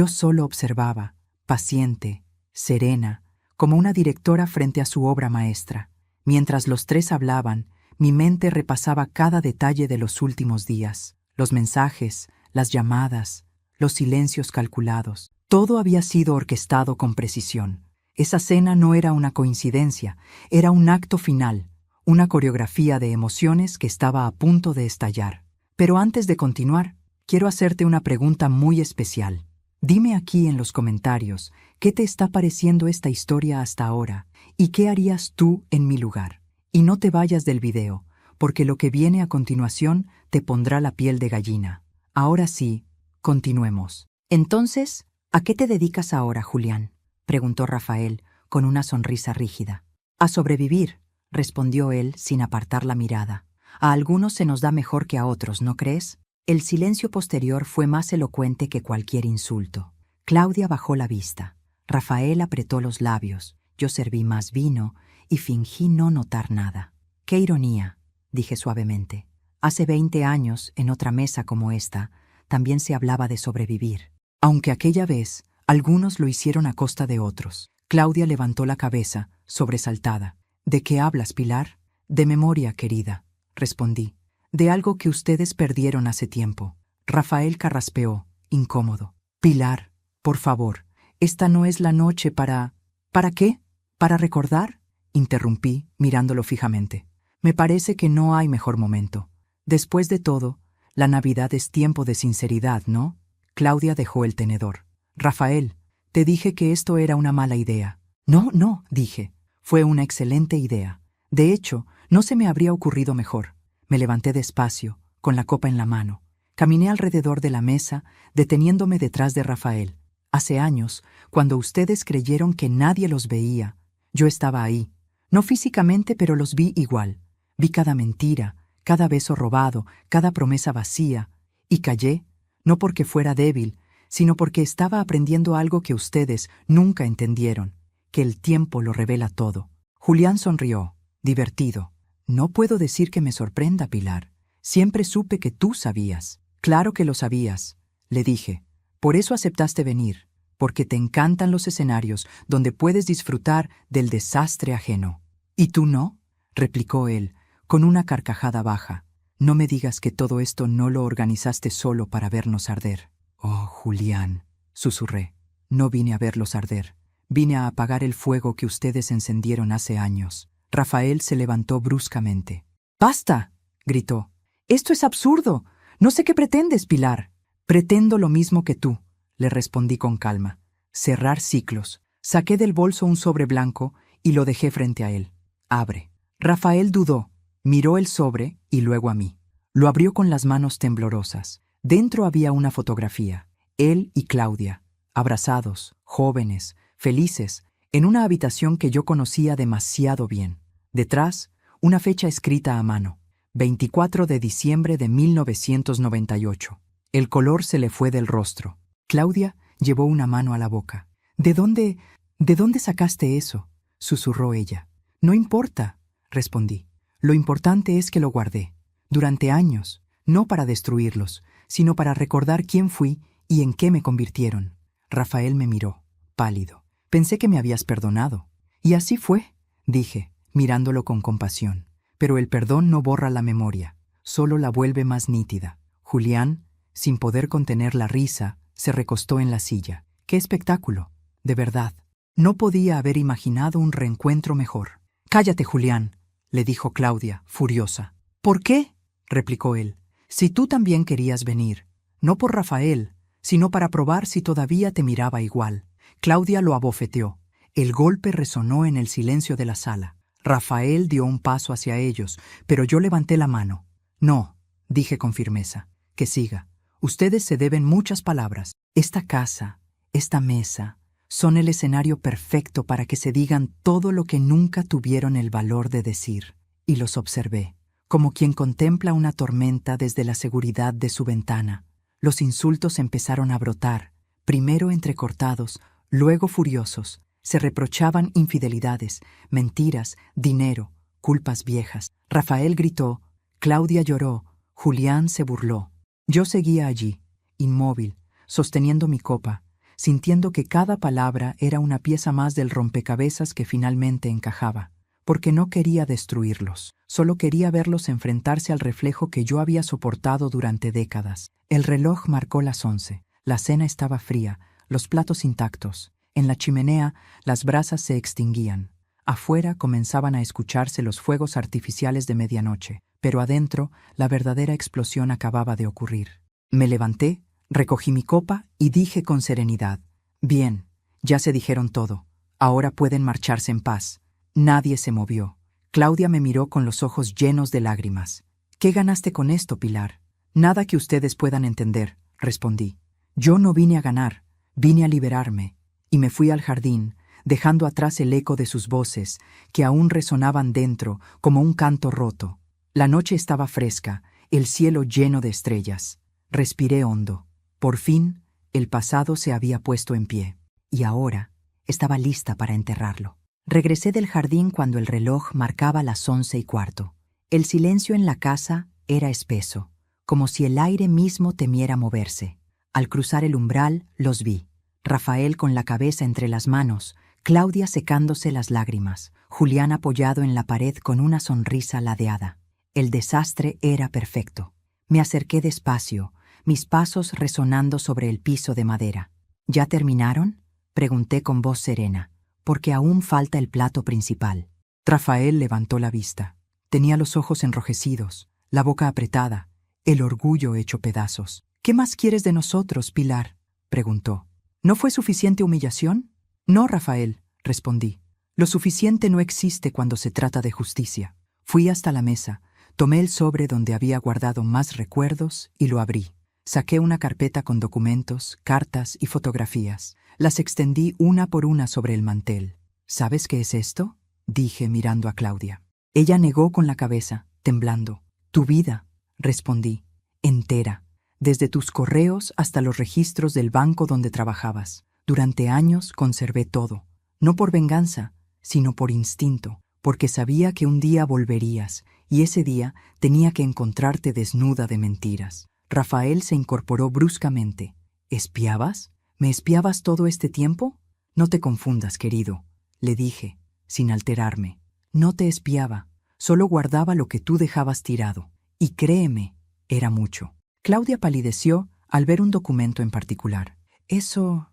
solo observaba, paciente, serena, como una directora frente a su obra maestra. Mientras los tres hablaban, mi mente repasaba cada detalle de los últimos días, los mensajes, las llamadas, los silencios calculados. Todo había sido orquestado con precisión. Esa cena no era una coincidencia, era un acto final, una coreografía de emociones que estaba a punto de estallar. Pero antes de continuar, quiero hacerte una pregunta muy especial. Dime aquí en los comentarios qué te está pareciendo esta historia hasta ahora y qué harías tú en mi lugar. Y no te vayas del video, porque lo que viene a continuación te pondrá la piel de gallina. Ahora sí, continuemos. Entonces, ¿a qué te dedicas ahora, Julián?, preguntó Rafael con una sonrisa rígida. A sobrevivir, respondió él sin apartar la mirada. A algunos se nos da mejor que a otros, ¿no crees? El silencio posterior fue más elocuente que cualquier insulto. Claudia bajó la vista. Rafael apretó los labios. Yo serví más vino y fingí no notar nada. ¡Qué ironía!, dije suavemente. Hace 20 años, en otra mesa como esta, también se hablaba de sobrevivir. Aunque aquella vez, algunos lo hicieron a costa de otros. Claudia levantó la cabeza, sobresaltada. ¿De qué hablas, Pilar? De memoria, querida, respondí. De algo que ustedes perdieron hace tiempo. Rafael carraspeó, incómodo. Pilar, por favor, esta no es la noche para... ¿Para qué? ¿Para recordar? Interrumpí, mirándolo fijamente. Me parece que no hay mejor momento. Después de todo, la Navidad es tiempo de sinceridad, ¿no? Claudia dejó el tenedor. Rafael, te dije que esto era una mala idea. No, dije. Fue una excelente idea. De hecho, no se me habría ocurrido mejor. Me levanté despacio, con la copa en la mano. Caminé alrededor de la mesa, deteniéndome detrás de Rafael. Hace años, cuando ustedes creyeron que nadie los veía, yo estaba ahí. No físicamente, pero los vi igual. Vi cada mentira, cada beso robado, cada promesa vacía. Y callé, no porque fuera débil, sino porque estaba aprendiendo algo que ustedes nunca entendieron, que el tiempo lo revela todo. Julián sonrió, divertido. No puedo decir que me sorprenda, Pilar. Siempre supe que tú sabías. Claro que lo sabías, le dije. Por eso aceptaste venir, porque te encantan los escenarios donde puedes disfrutar del desastre ajeno. ¿Y tú no?, replicó él, con una carcajada baja. No me digas que todo esto no lo organizaste solo para vernos arder. Oh, Julián, susurré. No vine a verlos arder. Vine a apagar el fuego que ustedes encendieron hace años. Rafael se levantó bruscamente. ¡Basta!, gritó. ¡Esto es absurdo! No sé qué pretendes, Pilar. Pretendo lo mismo que tú, le respondí con calma. Cerrar ciclos. Saqué del bolso un sobre blanco y lo dejé frente a él. Abre. Rafael dudó, miró el sobre y luego a mí. Lo abrió con las manos temblorosas. Dentro había una fotografía. Él y Claudia, abrazados, jóvenes, felices, en una habitación que yo conocía demasiado bien. Detrás, una fecha escrita a mano. 24 de diciembre de 1998. El color se le fue del rostro. Claudia llevó una mano a la boca. ¿De dónde sacaste eso?, susurró ella. No importa, respondí. Lo importante es que lo guardé. Durante años, no para destruirlos, sino para recordar quién fui y en qué me convirtieron. Rafael me miró, pálido. Pensé que me habías perdonado. Y así fue, dije, mirándolo con compasión. Pero el perdón no borra la memoria, solo la vuelve más nítida. Julián, sin poder contener la risa, se recostó en la silla. ¡Qué espectáculo! De verdad, no podía haber imaginado un reencuentro mejor. «Cállate, Julián», le dijo Claudia, furiosa. «¿Por qué?», replicó él. «Si tú también querías venir, no por Rafael, sino para probar si todavía te miraba igual». Claudia lo abofeteó. El golpe resonó en el silencio de la sala. Rafael dio un paso hacia ellos, pero yo levanté la mano. «No», dije con firmeza, «que siga. Ustedes se deben muchas palabras. Esta casa, esta mesa, son el escenario perfecto para que se digan todo lo que nunca tuvieron el valor de decir». Y los observé, como quien contempla una tormenta desde la seguridad de su ventana. Los insultos empezaron a brotar, primero entrecortados, luego furiosos. Se reprochaban infidelidades, mentiras, dinero, culpas viejas. Rafael gritó, Claudia lloró, Julián se burló. Yo seguía allí, inmóvil, sosteniendo mi copa, sintiendo que cada palabra era una pieza más del rompecabezas que finalmente encajaba, porque no quería destruirlos, solo quería verlos enfrentarse al reflejo que yo había soportado durante décadas. El reloj marcó las 11, la cena estaba fría, los platos intactos. En la chimenea las brasas se extinguían. Afuera comenzaban a escucharse los fuegos artificiales de medianoche, pero adentro la verdadera explosión acababa de ocurrir. Me levanté, recogí mi copa y dije con serenidad, bien, ya se dijeron todo, ahora pueden marcharse en paz. Nadie se movió. Claudia me miró con los ojos llenos de lágrimas. ¿Qué ganaste con esto, Pilar? Nada que ustedes puedan entender, respondí. Yo no vine a ganar, vine a liberarme. Y me fui al jardín, dejando atrás el eco de sus voces, que aún resonaban dentro como un canto roto. La noche estaba fresca, el cielo lleno de estrellas. Respiré hondo. Por fin, el pasado se había puesto en pie. Y ahora estaba lista para enterrarlo. Regresé del jardín cuando el reloj marcaba las 11:15. El silencio en la casa era espeso, como si el aire mismo temiera moverse. Al cruzar el umbral, los vi. Rafael con la cabeza entre las manos, Claudia secándose las lágrimas, Julián apoyado en la pared con una sonrisa ladeada. El desastre era perfecto. Me acerqué despacio, mis pasos resonando sobre el piso de madera. ¿Ya terminaron?, pregunté con voz serena, porque aún falta el plato principal. Rafael levantó la vista. Tenía los ojos enrojecidos, la boca apretada, el orgullo hecho pedazos. ¿Qué más quieres de nosotros, Pilar?, preguntó. ¿No fue suficiente humillación? No, Rafael, respondí. Lo suficiente no existe cuando se trata de justicia. Fui hasta la mesa, tomé el sobre donde había guardado más recuerdos y lo abrí. Saqué una carpeta con documentos, cartas y fotografías. Las extendí una por una sobre el mantel. ¿Sabes qué es esto?, dije mirando a Claudia. Ella negó con la cabeza, temblando. Tu vida, respondí, entera. Desde tus correos hasta los registros del banco donde trabajabas. Durante años conservé todo, no por venganza, sino por instinto, porque sabía que un día volverías, y ese día tenía que encontrarte desnuda de mentiras. Rafael se incorporó bruscamente. ¿Espiabas? ¿Me espiabas todo este tiempo? No te confundas, querido, le dije, sin alterarme. No te espiaba, solo guardaba lo que tú dejabas tirado. Y créeme, era mucho. Claudia palideció al ver un documento en particular. Eso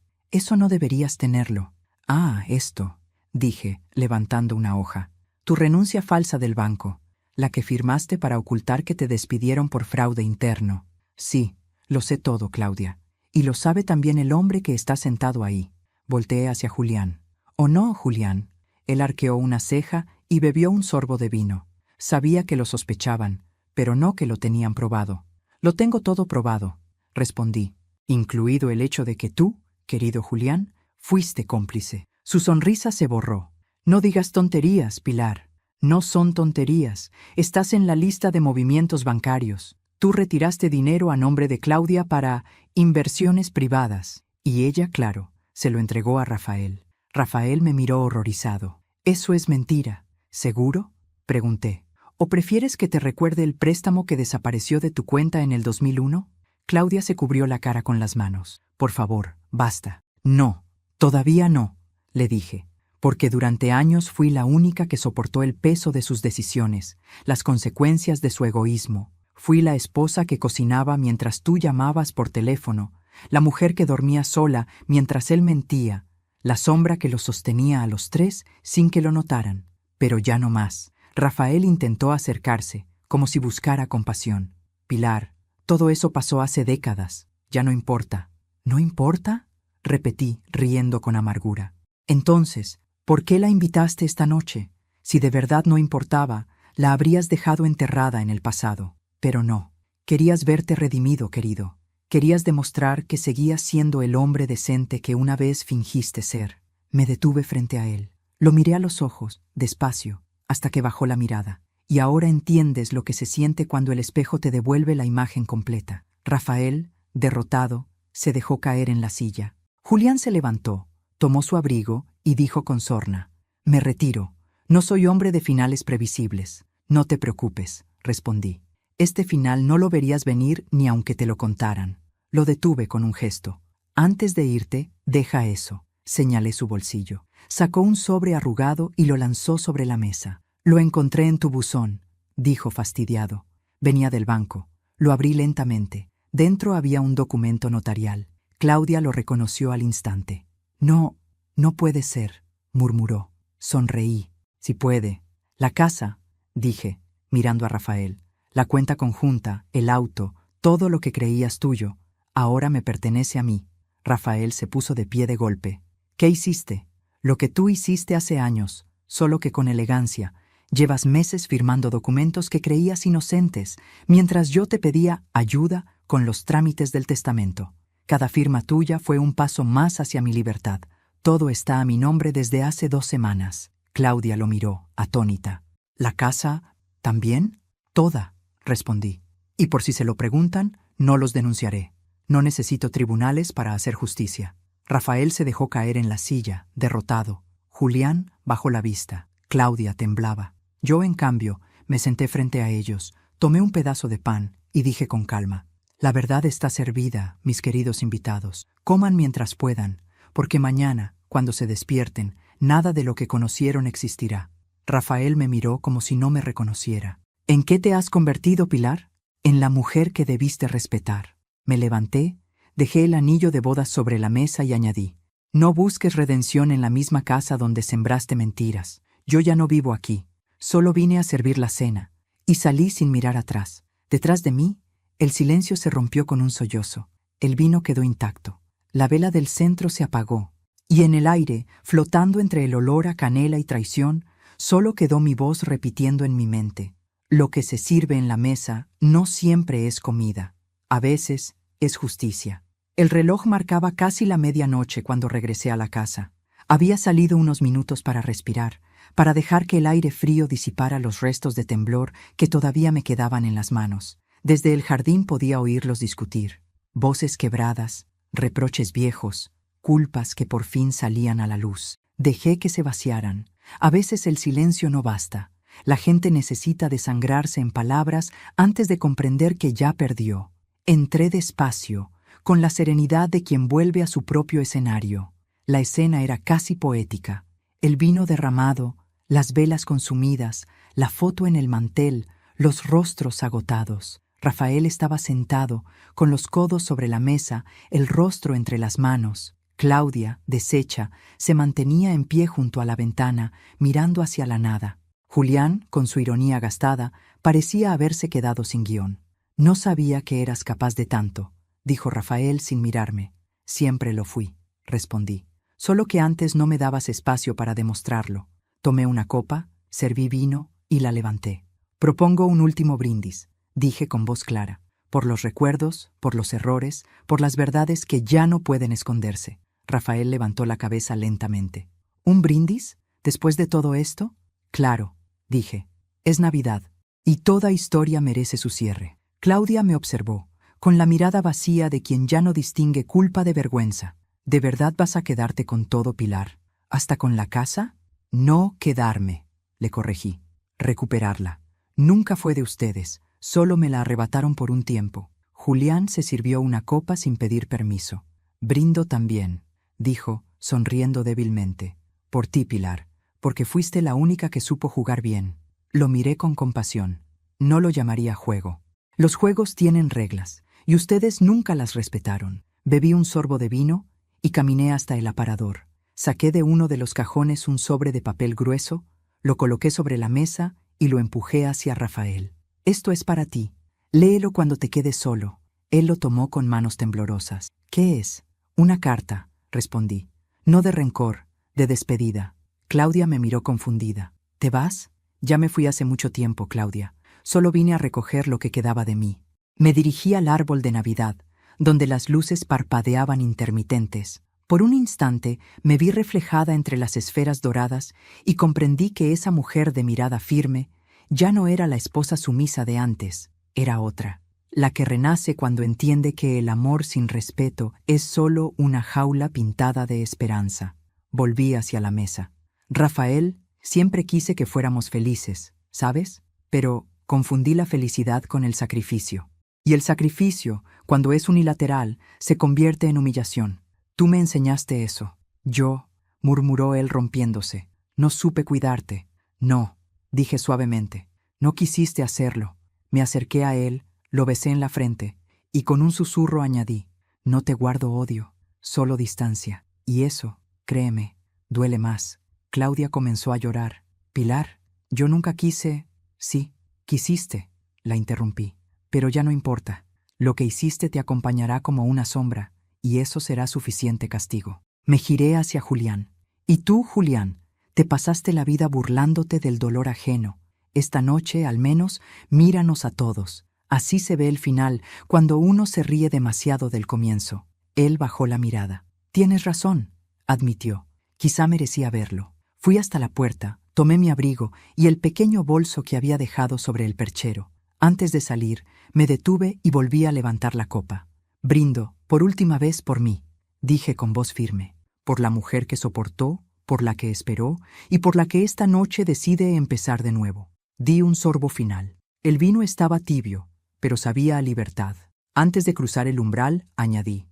no deberías tenerlo. Ah, esto, dije, levantando una hoja. Tu renuncia falsa del banco, la que firmaste para ocultar que te despidieron por fraude interno. Sí, lo sé todo, Claudia. Y lo sabe también el hombre que está sentado ahí. Volteé hacia Julián. ¿O no, Julián? Él arqueó una ceja y bebió un sorbo de vino. Sabía que lo sospechaban, pero no que lo tenían probado. Lo tengo todo probado, respondí, incluido el hecho de que tú, querido Julián, fuiste cómplice. Su sonrisa se borró. No digas tonterías, Pilar. No son tonterías. Estás en la lista de movimientos bancarios. Tú retiraste dinero a nombre de Claudia para inversiones privadas. Y ella, claro, se lo entregó a Rafael. Rafael me miró horrorizado. «Eso es mentira. ¿Seguro?», pregunté. «¿O prefieres que te recuerde el préstamo que desapareció de tu cuenta en el 2001? Claudia se cubrió la cara con las manos. «Por favor, basta». «No, todavía no», le dije, porque durante años fui la única que soportó el peso de sus decisiones, las consecuencias de su egoísmo. Fui la esposa que cocinaba mientras tú llamabas por teléfono, la mujer que dormía sola mientras él mentía, la sombra que los sostenía a los tres sin que lo notaran. Pero ya no más. Rafael intentó acercarse, como si buscara compasión. «Pilar, todo eso pasó hace décadas. Ya no importa». «¿No importa?», repetí, riendo con amargura. «Entonces, ¿por qué la invitaste esta noche? Si de verdad no importaba, la habrías dejado enterrada en el pasado. Pero no. Querías verte redimido, querido. Querías demostrar que seguías siendo el hombre decente que una vez fingiste ser». Me detuve frente a él. Lo miré a los ojos, despacio, hasta que bajó la mirada. «Y ahora entiendes lo que se siente cuando el espejo te devuelve la imagen completa». Rafael, derrotado, se dejó caer en la silla. Julián se levantó, tomó su abrigo y dijo con sorna: «Me retiro. No soy hombre de finales previsibles. No te preocupes, respondí. Este final no lo verías venir ni aunque te lo contaran. Lo detuve con un gesto. Antes de irte, deja eso. Señalé su bolsillo. Sacó un sobre arrugado y lo lanzó sobre la mesa. Lo encontré en tu buzón, dijo fastidiado. Venía del banco. Lo abrí lentamente. Dentro había un documento notarial. Claudia lo reconoció al instante. No, no puede ser, murmuró. Sonreí. Si puede. La casa, dije, mirando a Rafael. La cuenta conjunta, el auto, todo lo que creías tuyo, ahora me pertenece a mí. Rafael se puso de pie de golpe. ¿Qué hiciste? Lo que tú hiciste hace años, solo que con elegancia. Llevas meses firmando documentos que creías inocentes, mientras yo te pedía ayuda con los trámites del testamento. Cada firma tuya fue un paso más hacia mi libertad. Todo está a mi nombre desde hace 2 semanas. Claudia lo miró, atónita. ¿La casa también? Toda, respondí. Y por si se lo preguntan, no los denunciaré. No necesito tribunales para hacer justicia. Rafael se dejó caer en la silla, derrotado. Julián bajó la vista. Claudia temblaba. Yo, en cambio, me senté frente a ellos, tomé un pedazo de pan y dije con calma: la verdad está servida, mis queridos invitados. Coman mientras puedan, porque mañana, cuando se despierten, nada de lo que conocieron existirá. Rafael me miró como si no me reconociera. ¿En qué te has convertido, Pilar? En la mujer que debiste respetar. Me levanté, dejé el anillo de bodas sobre la mesa y añadí: no busques redención en la misma casa donde sembraste mentiras. Yo ya no vivo aquí. Solo vine a servir la cena. Y salí sin mirar atrás. Detrás de mí, el silencio se rompió con un sollozo. El vino quedó intacto. La vela del centro se apagó. Y en el aire, flotando entre el olor a canela y traición, solo quedó mi voz repitiendo en mi mente: lo que se sirve en la mesa no siempre es comida. A veces es justicia. El reloj marcaba casi la medianoche cuando regresé a la casa. Había salido unos minutos para respirar, para dejar que el aire frío disipara los restos de temblor que todavía me quedaban en las manos. Desde el jardín podía oírlos discutir. Voces quebradas, reproches viejos, culpas que por fin salían a la luz. Dejé que se vaciaran. A veces el silencio no basta. La gente necesita desangrarse en palabras antes de comprender que ya perdió. Entré despacio, con la serenidad de quien vuelve a su propio escenario. La escena era casi poética. El vino derramado, las velas consumidas, la foto en el mantel, los rostros agotados. Rafael estaba sentado, con los codos sobre la mesa, el rostro entre las manos. Claudia, deshecha, se mantenía en pie junto a la ventana, mirando hacia la nada. Julián, con su ironía gastada, parecía haberse quedado sin guión. No sabía que eras capaz de tanto, dijo Rafael sin mirarme. Siempre lo fui, respondí. Solo que antes no me dabas espacio para demostrarlo. Tomé una copa, serví vino y la levanté. Propongo un último brindis, dije con voz clara, por los recuerdos, por los errores, por las verdades que ya no pueden esconderse. Rafael levantó la cabeza lentamente. ¿Un brindis? ¿Después de todo esto? Claro, dije. Es Navidad, y toda historia merece su cierre. Claudia me observó, con la mirada vacía de quien ya no distingue culpa de vergüenza. ¿De verdad vas a quedarte con todo, Pilar? ¿Hasta con la casa? No quedarme, le corregí. Recuperarla. Nunca fue de ustedes, solo me la arrebataron por un tiempo. Julián se sirvió una copa sin pedir permiso. Brindo también, dijo, sonriendo débilmente. Por ti, Pilar, porque fuiste la única que supo jugar bien. Lo miré con compasión. No lo llamaría juego. Los juegos tienen reglas, y ustedes nunca las respetaron. Bebí un sorbo de vino y caminé hasta el aparador. Saqué de uno de los cajones un sobre de papel grueso, lo coloqué sobre la mesa y lo empujé hacia Rafael. Esto es para ti. Léelo cuando te quedes solo. Él lo tomó con manos temblorosas. ¿Qué es? Una carta, respondí. No de rencor, de despedida. Claudia me miró confundida. ¿Te vas? Ya me fui hace mucho tiempo, Claudia. Solo vine a recoger lo que quedaba de mí. Me dirigí al árbol de Navidad, donde las luces parpadeaban intermitentes. Por un instante me vi reflejada entre las esferas doradas y comprendí que esa mujer de mirada firme ya no era la esposa sumisa de antes, era otra, la que renace cuando entiende que el amor sin respeto es solo una jaula pintada de esperanza. Volví hacia la mesa. Rafael Siempre quise que fuéramos felices, ¿sabes? Pero confundí la felicidad con el sacrificio. Y el sacrificio, cuando es unilateral, se convierte en humillación. Tú me enseñaste eso. Yo, murmuró él rompiéndose, no supe cuidarte. No, dije suavemente. No quisiste hacerlo. Me acerqué a él, lo besé en la frente, y con un susurro añadí, no te guardo odio, solo distancia. Y eso, créeme, duele más. Claudia comenzó a llorar. Pilar, yo nunca quise... Sí, quisiste, la interrumpí. Pero ya no importa. Lo que hiciste te acompañará como una sombra, y eso será suficiente castigo. Me giré hacia Julián. Y tú, Julián, te pasaste la vida burlándote del dolor ajeno. Esta noche, al menos, míranos a todos. Así se ve el final, cuando uno se ríe demasiado del comienzo. Él bajó la mirada. Tienes razón, admitió. Quizá merecía verlo. Fui hasta la puerta, tomé mi abrigo y el pequeño bolso que había dejado sobre el perchero. Antes de salir, me detuve y volví a levantar la copa. Brindo, por última vez, por mí, dije con voz firme, por la mujer que soportó, por la que esperó y por la que esta noche decide empezar de nuevo. Di un sorbo final. El vino estaba tibio, pero sabía a libertad. Antes de cruzar el umbral, añadí,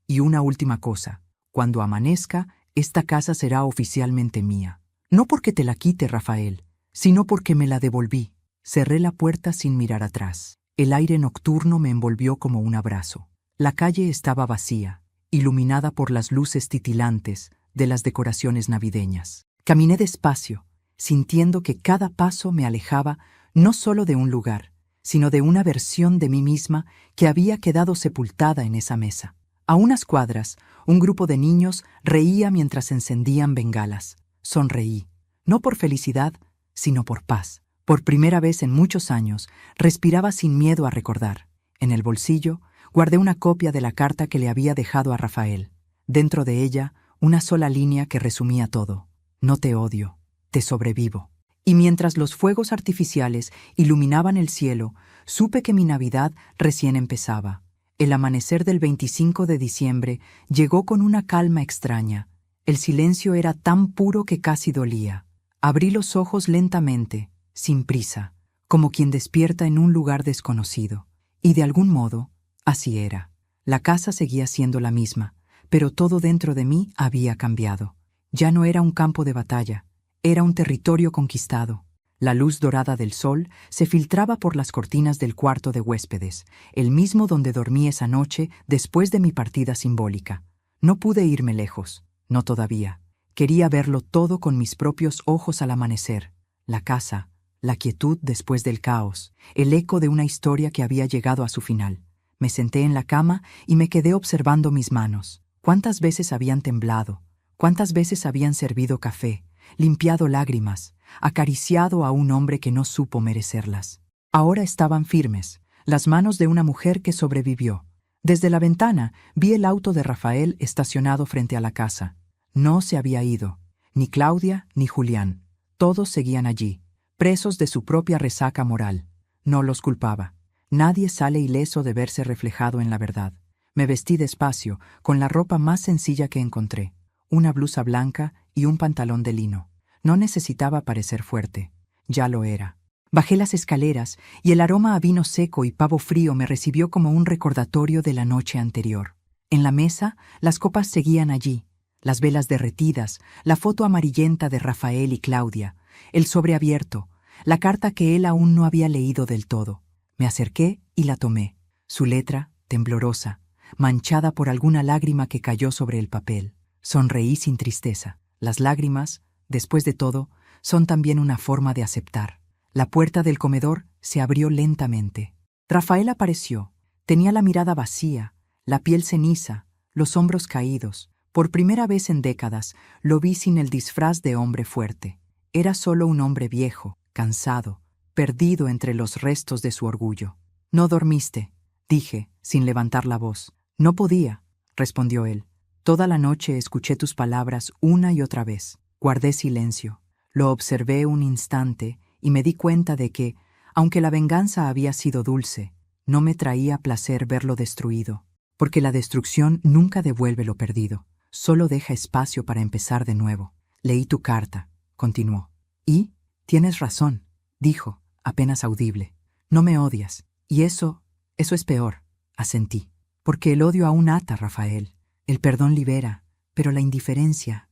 y una última cosa, cuando amanezca, esta casa será oficialmente mía. No porque te la quite, Rafael, sino porque me la devolví. Cerré la puerta sin mirar atrás. El aire nocturno me envolvió como un abrazo. La calle estaba vacía, iluminada por las luces titilantes de las decoraciones navideñas. Caminé despacio, sintiendo que cada paso me alejaba no solo de un lugar, sino de una versión de mí misma que había quedado sepultada en esa mesa. A unas cuadras, un grupo de niños reía mientras encendían bengalas. Sonreí, no por felicidad, sino por paz. Por primera vez en muchos años, respiraba sin miedo a recordar. En el bolsillo, guardé una copia de la carta que le había dejado a Rafael. Dentro de ella, una sola línea que resumía todo. No te odio, te sobrevivo. Y mientras los fuegos artificiales iluminaban el cielo, supe que mi Navidad recién empezaba. El amanecer del 25 de diciembre llegó con una calma extraña. El silencio era tan puro que casi dolía. Abrí los ojos lentamente, sin prisa, como quien despierta en un lugar desconocido. Y de algún modo, así era. La casa seguía siendo la misma, pero todo dentro de mí había cambiado. Ya no era un campo de batalla, era un territorio conquistado. La luz dorada del sol se filtraba por las cortinas del cuarto de huéspedes, el mismo donde dormí esa noche después de mi partida simbólica. No pude irme lejos, no todavía. Quería verlo todo con mis propios ojos al amanecer. La casa, la quietud después del caos, el eco de una historia que había llegado a su final. Me senté en la cama y me quedé observando mis manos. ¿Cuántas veces habían temblado? ¿Cuántas veces habían servido café, limpiado lágrimas, acariciado a un hombre que no supo merecerlas? Ahora estaban firmes, las manos de una mujer que sobrevivió. Desde la ventana vi el auto de Rafael estacionado frente a la casa. No se había ido, ni Claudia ni Julián. Todos seguían allí, presos de su propia resaca moral. No los culpaba. Nadie sale ileso de verse reflejado en la verdad. Me vestí despacio, con la ropa más sencilla que encontré, una blusa blanca y un pantalón de lino. No necesitaba parecer fuerte, ya lo era. Bajé las escaleras y el aroma a vino seco y pavo frío me recibió como un recordatorio de la noche anterior. En la mesa, las copas seguían allí, las velas derretidas, la foto amarillenta de Rafael y Claudia, el sobre abierto, la carta que él aún no había leído del todo. Me acerqué y la tomé. Su letra, temblorosa, manchada por alguna lágrima que cayó sobre el papel. Sonreí sin tristeza. Las lágrimas, después de todo, son también una forma de aceptar. La puerta del comedor se abrió lentamente. Rafael apareció. Tenía la mirada vacía, la piel ceniza, los hombros caídos. Por primera vez en décadas, lo vi sin el disfraz de hombre fuerte. Era solo un hombre viejo, cansado, perdido entre los restos de su orgullo. «No dormiste», dije, sin levantar la voz. «No podía», respondió él. «Toda la noche escuché tus palabras una y otra vez». Guardé silencio. Lo observé un instante y me di cuenta de que, aunque la venganza había sido dulce, no me traía placer verlo destruido, porque la destrucción nunca devuelve lo perdido, solo deja espacio para empezar de nuevo. Leí tu carta, continuó. Y, tienes razón, dijo, apenas audible. No me odias, y eso es peor, asentí. Porque el odio aún ata, Rafael. El perdón libera, pero la indiferencia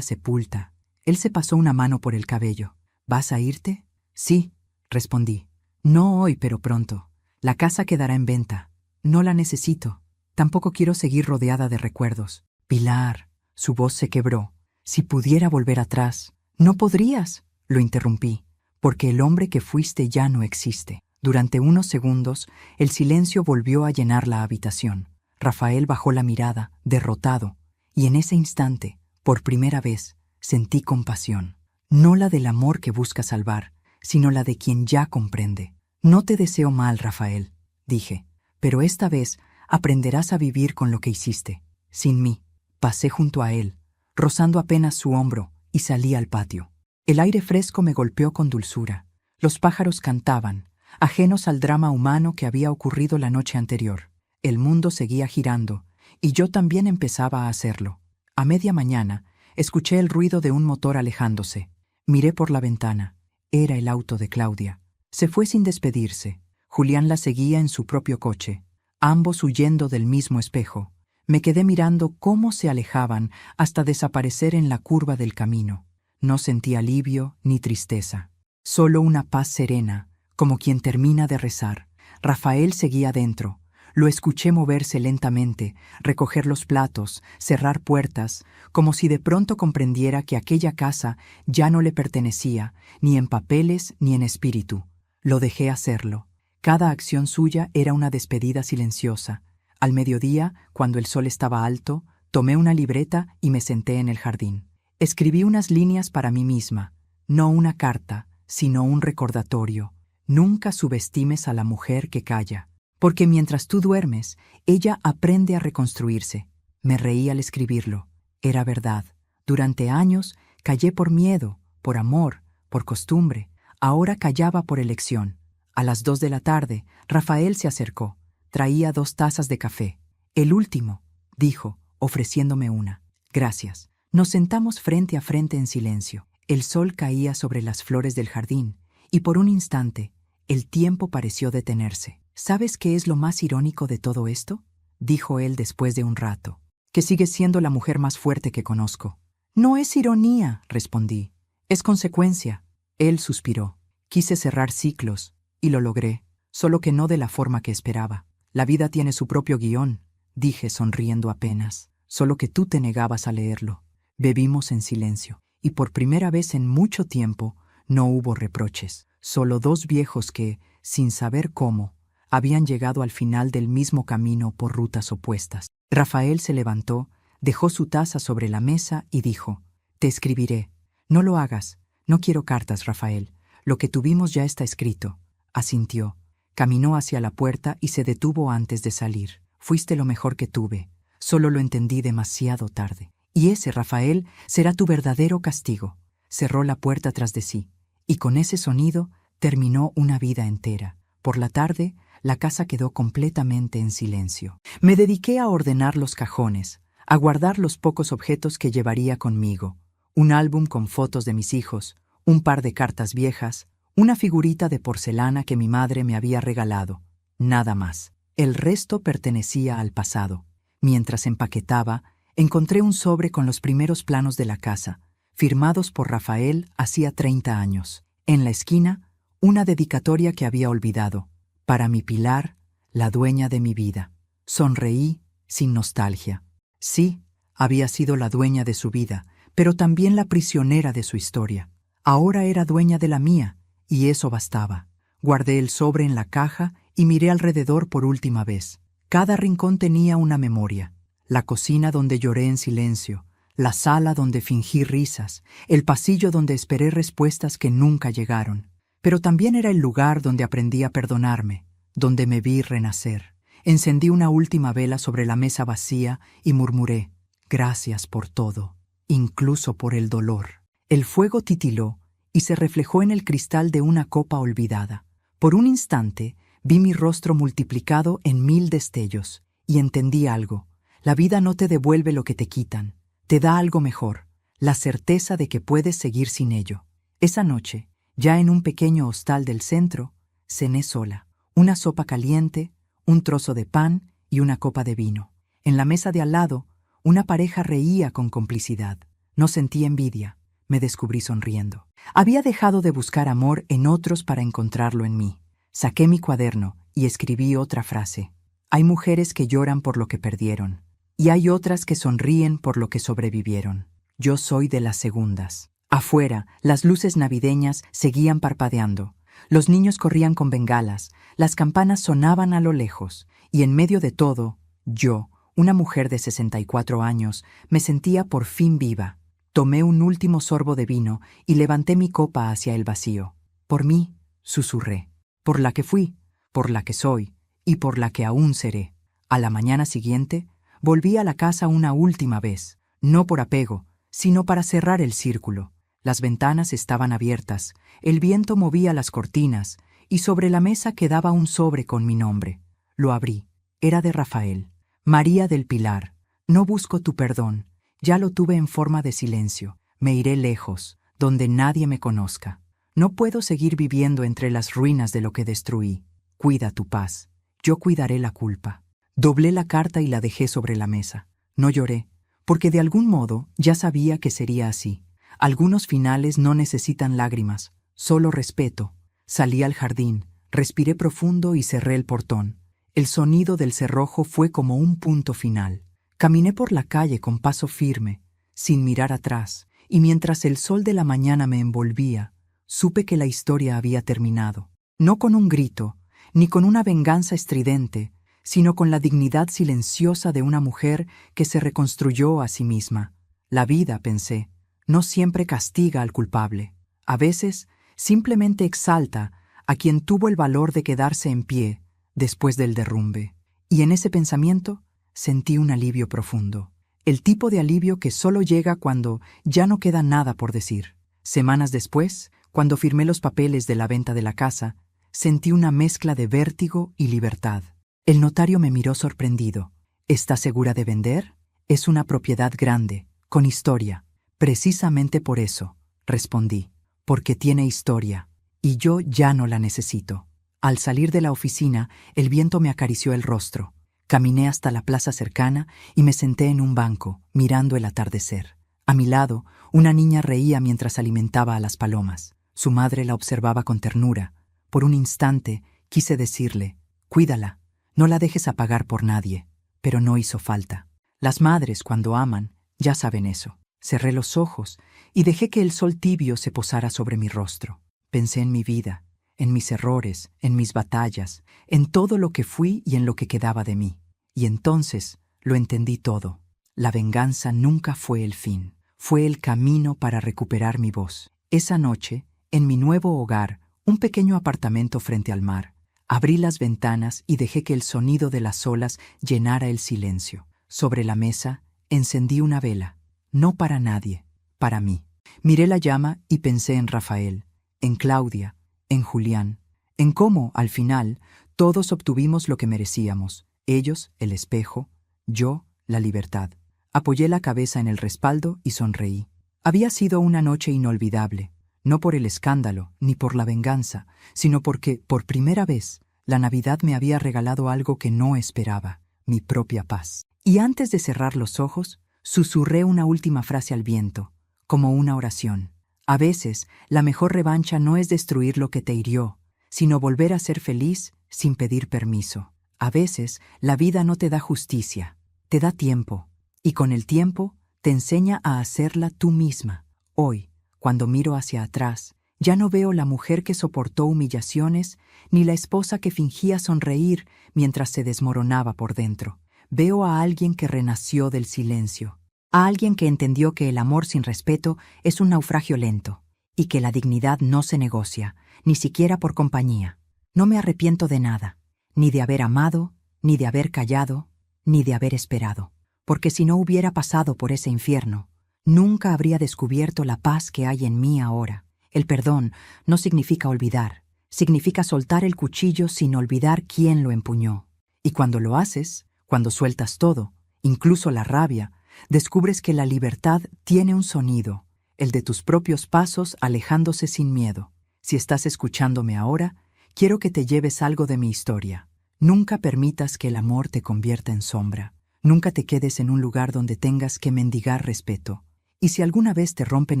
sepulta. Él se pasó una mano por el cabello. ¿Vas a irte? Sí, respondí. No hoy, pero pronto. La casa quedará en venta. No la necesito. Tampoco quiero seguir rodeada de recuerdos. Pilar, su voz se quebró. Si pudiera volver atrás. No podrías, lo interrumpí, porque el hombre que fuiste ya no existe. Durante unos segundos, el silencio volvió a llenar la habitación. Rafael bajó la mirada, derrotado, y en ese instante, por primera vez, sentí compasión. No la del amor que busca salvar, sino la de quien ya comprende. No te deseo mal, Rafael, dije, pero esta vez aprenderás a vivir con lo que hiciste. Sin mí. Pasé junto a él, rozando apenas su hombro, y salí al patio. El aire fresco me golpeó con dulzura. Los pájaros cantaban, ajenos al drama humano que había ocurrido la noche anterior. El mundo seguía girando, y yo también empezaba a hacerlo. A media mañana, escuché el ruido de un motor alejándose. Miré por la ventana. Era el auto de Claudia. Se fue sin despedirse. Julián la seguía en su propio coche, ambos huyendo del mismo espejo. Me quedé mirando cómo se alejaban hasta desaparecer en la curva del camino. No sentí alivio ni tristeza, solo una paz serena, como quien termina de rezar. Rafael seguía dentro. Lo escuché moverse lentamente, recoger los platos, cerrar puertas, como si de pronto comprendiera que aquella casa ya no le pertenecía, ni en papeles ni en espíritu. Lo dejé hacerlo. Cada acción suya era una despedida silenciosa. Al mediodía, cuando el sol estaba alto, tomé una libreta y me senté en el jardín. Escribí unas líneas para mí misma, no una carta, sino un recordatorio. Nunca subestimes a la mujer que calla, porque mientras tú duermes, ella aprende a reconstruirse. Me reí al escribirlo. Era verdad. Durante años callé por miedo, por amor, por costumbre. Ahora callaba por elección. A las 2 de la tarde, Rafael se acercó. Traía 2 tazas de café. El último, dijo, ofreciéndome una. Gracias. Nos sentamos frente a frente en silencio. El sol caía sobre las flores del jardín, y por un instante, el tiempo pareció detenerse. ¿Sabes qué es lo más irónico de todo esto? Dijo él después de un rato. Que sigues siendo la mujer más fuerte que conozco. No es ironía, respondí. Es consecuencia. Él suspiró. Quise cerrar ciclos, y lo logré, solo que no de la forma que esperaba. La vida tiene su propio guión, dije sonriendo apenas, solo que tú te negabas a leerlo. Bebimos en silencio, y por primera vez en mucho tiempo no hubo reproches, solo 2 viejos que, sin saber cómo, habían llegado al final del mismo camino por rutas opuestas. Rafael se levantó, dejó su taza sobre la mesa y dijo, «Te escribiré. No lo hagas. No quiero cartas, Rafael. Lo que tuvimos ya está escrito». Asintió. Caminó hacia la puerta y se detuvo antes de salir. «Fuiste lo mejor que tuve. Solo lo entendí demasiado tarde. Y ese, Rafael, será tu verdadero castigo». Cerró la puerta tras de sí, y con ese sonido terminó una vida entera. Por la tarde, la casa quedó completamente en silencio. Me dediqué a ordenar los cajones, a guardar los pocos objetos que llevaría conmigo. Un álbum con fotos de mis hijos, un par de cartas viejas, una figurita de porcelana que mi madre me había regalado. Nada más. El resto pertenecía al pasado. Mientras empaquetaba, encontré un sobre con los primeros planos de la casa, firmados por Rafael hacía 30 años. En la esquina, una dedicatoria que había olvidado. Para mi Pilar, la dueña de mi vida. Sonreí sin nostalgia. Sí, había sido la dueña de su vida, pero también la prisionera de su historia. Ahora era dueña de la mía, y eso bastaba. Guardé el sobre en la caja y miré alrededor por última vez. Cada rincón tenía una memoria. La cocina donde lloré en silencio, la sala donde fingí risas, el pasillo donde esperé respuestas que nunca llegaron. Pero también era el lugar donde aprendí a perdonarme, donde me vi renacer. Encendí una última vela sobre la mesa vacía y murmuré, «Gracias por todo, incluso por el dolor». El fuego titiló y se reflejó en el cristal de una copa olvidada. Por un instante vi mi rostro multiplicado en 1000 destellos y entendí algo. La vida no te devuelve lo que te quitan, te da algo mejor, la certeza de que puedes seguir sin ello. Esa noche, ya en un pequeño hostal del centro, cené sola, una sopa caliente, un trozo de pan y una copa de vino. En la mesa de al lado, una pareja reía con complicidad. No sentí envidia, me descubrí sonriendo. Había dejado de buscar amor en otros para encontrarlo en mí. Saqué mi cuaderno y escribí otra frase. Hay mujeres que lloran por lo que perdieron, y hay otras que sonríen por lo que sobrevivieron. Yo soy de las segundas. Afuera, las luces navideñas seguían parpadeando. Los niños corrían con bengalas, las campanas sonaban a lo lejos, y en medio de todo, yo, una mujer de 64 años, me sentía por fin viva. Tomé un último sorbo de vino y levanté mi copa hacia el vacío. Por mí, susurré. Por la que fui, por la que soy y por la que aún seré. A la mañana siguiente, volví a la casa una última vez, no por apego, sino para cerrar el círculo. Las ventanas estaban abiertas, el viento movía las cortinas y sobre la mesa quedaba un sobre con mi nombre. Lo abrí. Era de Rafael. María del Pilar, no busco tu perdón. Ya lo tuve en forma de silencio. Me iré lejos, donde nadie me conozca. No puedo seguir viviendo entre las ruinas de lo que destruí. Cuida tu paz. Yo cuidaré la culpa. Doblé la carta y la dejé sobre la mesa. No lloré, porque de algún modo ya sabía que sería así. Algunos finales no necesitan lágrimas, solo respeto. Salí al jardín, respiré profundo y cerré el portón. El sonido del cerrojo fue como un punto final. Caminé por la calle con paso firme, sin mirar atrás, y mientras el sol de la mañana me envolvía, supe que la historia había terminado. No con un grito, ni con una venganza estridente, sino con la dignidad silenciosa de una mujer que se reconstruyó a sí misma. La vida, pensé, no siempre castiga al culpable. A veces, simplemente exalta a quien tuvo el valor de quedarse en pie después del derrumbe. Y en ese pensamiento sentí un alivio profundo. El tipo de alivio que solo llega cuando ya no queda nada por decir. Semanas después, cuando firmé los papeles de la venta de la casa, sentí una mezcla de vértigo y libertad. El notario me miró sorprendido. ¿Estás segura de vender? Es una propiedad grande, con historia. Precisamente por eso, respondí, porque tiene historia, y yo ya no la necesito. Al salir de la oficina, el viento me acarició el rostro. Caminé hasta la plaza cercana y me senté en un banco, mirando el atardecer. A mi lado, una niña reía mientras alimentaba a las palomas. Su madre la observaba con ternura. Por un instante, quise decirle, cuídala, no la dejes apagar por nadie, pero no hizo falta. Las madres, cuando aman, ya saben eso. Cerré los ojos y dejé que el sol tibio se posara sobre mi rostro. Pensé en mi vida, en mis errores, en mis batallas, en todo lo que fui y en lo que quedaba de mí. Y entonces lo entendí todo. La venganza nunca fue el fin, fue el camino para recuperar mi voz. Esa noche, en mi nuevo hogar, un pequeño apartamento frente al mar, abrí las ventanas y dejé que el sonido de las olas llenara el silencio. Sobre la mesa, encendí una vela. No para nadie, para mí. Miré la llama y pensé en Rafael, en Claudia, en Julián, en cómo, al final, todos obtuvimos lo que merecíamos. Ellos, el espejo, yo, la libertad. Apoyé la cabeza en el respaldo y sonreí. Había sido una noche inolvidable, no por el escándalo ni por la venganza, sino porque, por primera vez, la Navidad me había regalado algo que no esperaba, mi propia paz. Y antes de cerrar los ojos, susurré una última frase al viento, como una oración. A veces, la mejor revancha no es destruir lo que te hirió, sino volver a ser feliz sin pedir permiso. A veces, la vida no te da justicia, te da tiempo, y con el tiempo te enseña a hacerla tú misma. Hoy, cuando miro hacia atrás, ya no veo la mujer que soportó humillaciones, ni la esposa que fingía sonreír mientras se desmoronaba por dentro. Veo a alguien que renació del silencio, a alguien que entendió que el amor sin respeto es un naufragio lento, y que la dignidad no se negocia, ni siquiera por compañía. No me arrepiento de nada, ni de haber amado, ni de haber callado, ni de haber esperado, porque si no hubiera pasado por ese infierno, nunca habría descubierto la paz que hay en mí ahora. El perdón no significa olvidar, significa soltar el cuchillo sin olvidar quién lo empuñó. Y cuando lo haces, cuando sueltas todo, incluso la rabia, descubres que la libertad tiene un sonido, el de tus propios pasos alejándose sin miedo. Si estás escuchándome ahora, quiero que te lleves algo de mi historia. Nunca permitas que el amor te convierta en sombra. Nunca te quedes en un lugar donde tengas que mendigar respeto. Y si alguna vez te rompen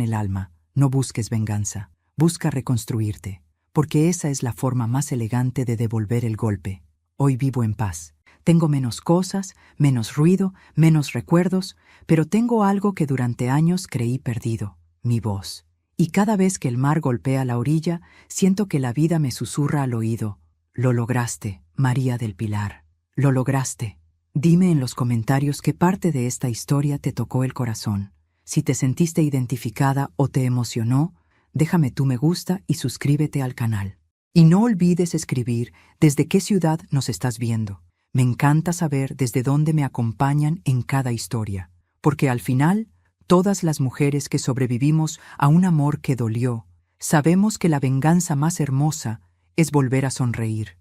el alma, no busques venganza. Busca reconstruirte, porque esa es la forma más elegante de devolver el golpe. Hoy vivo en paz. Tengo menos cosas, menos ruido, menos recuerdos, pero tengo algo que durante años creí perdido, mi voz. Y cada vez que el mar golpea la orilla, siento que la vida me susurra al oído. Lo lograste, María del Pilar. Lo lograste. Dime en los comentarios qué parte de esta historia te tocó el corazón. Si te sentiste identificada o te emocionó, déjame tu me gusta y suscríbete al canal. Y no olvides escribir desde qué ciudad nos estás viendo. Me encanta saber desde dónde me acompañan en cada historia, porque al final, todas las mujeres que sobrevivimos a un amor que dolió, sabemos que la venganza más hermosa es volver a sonreír.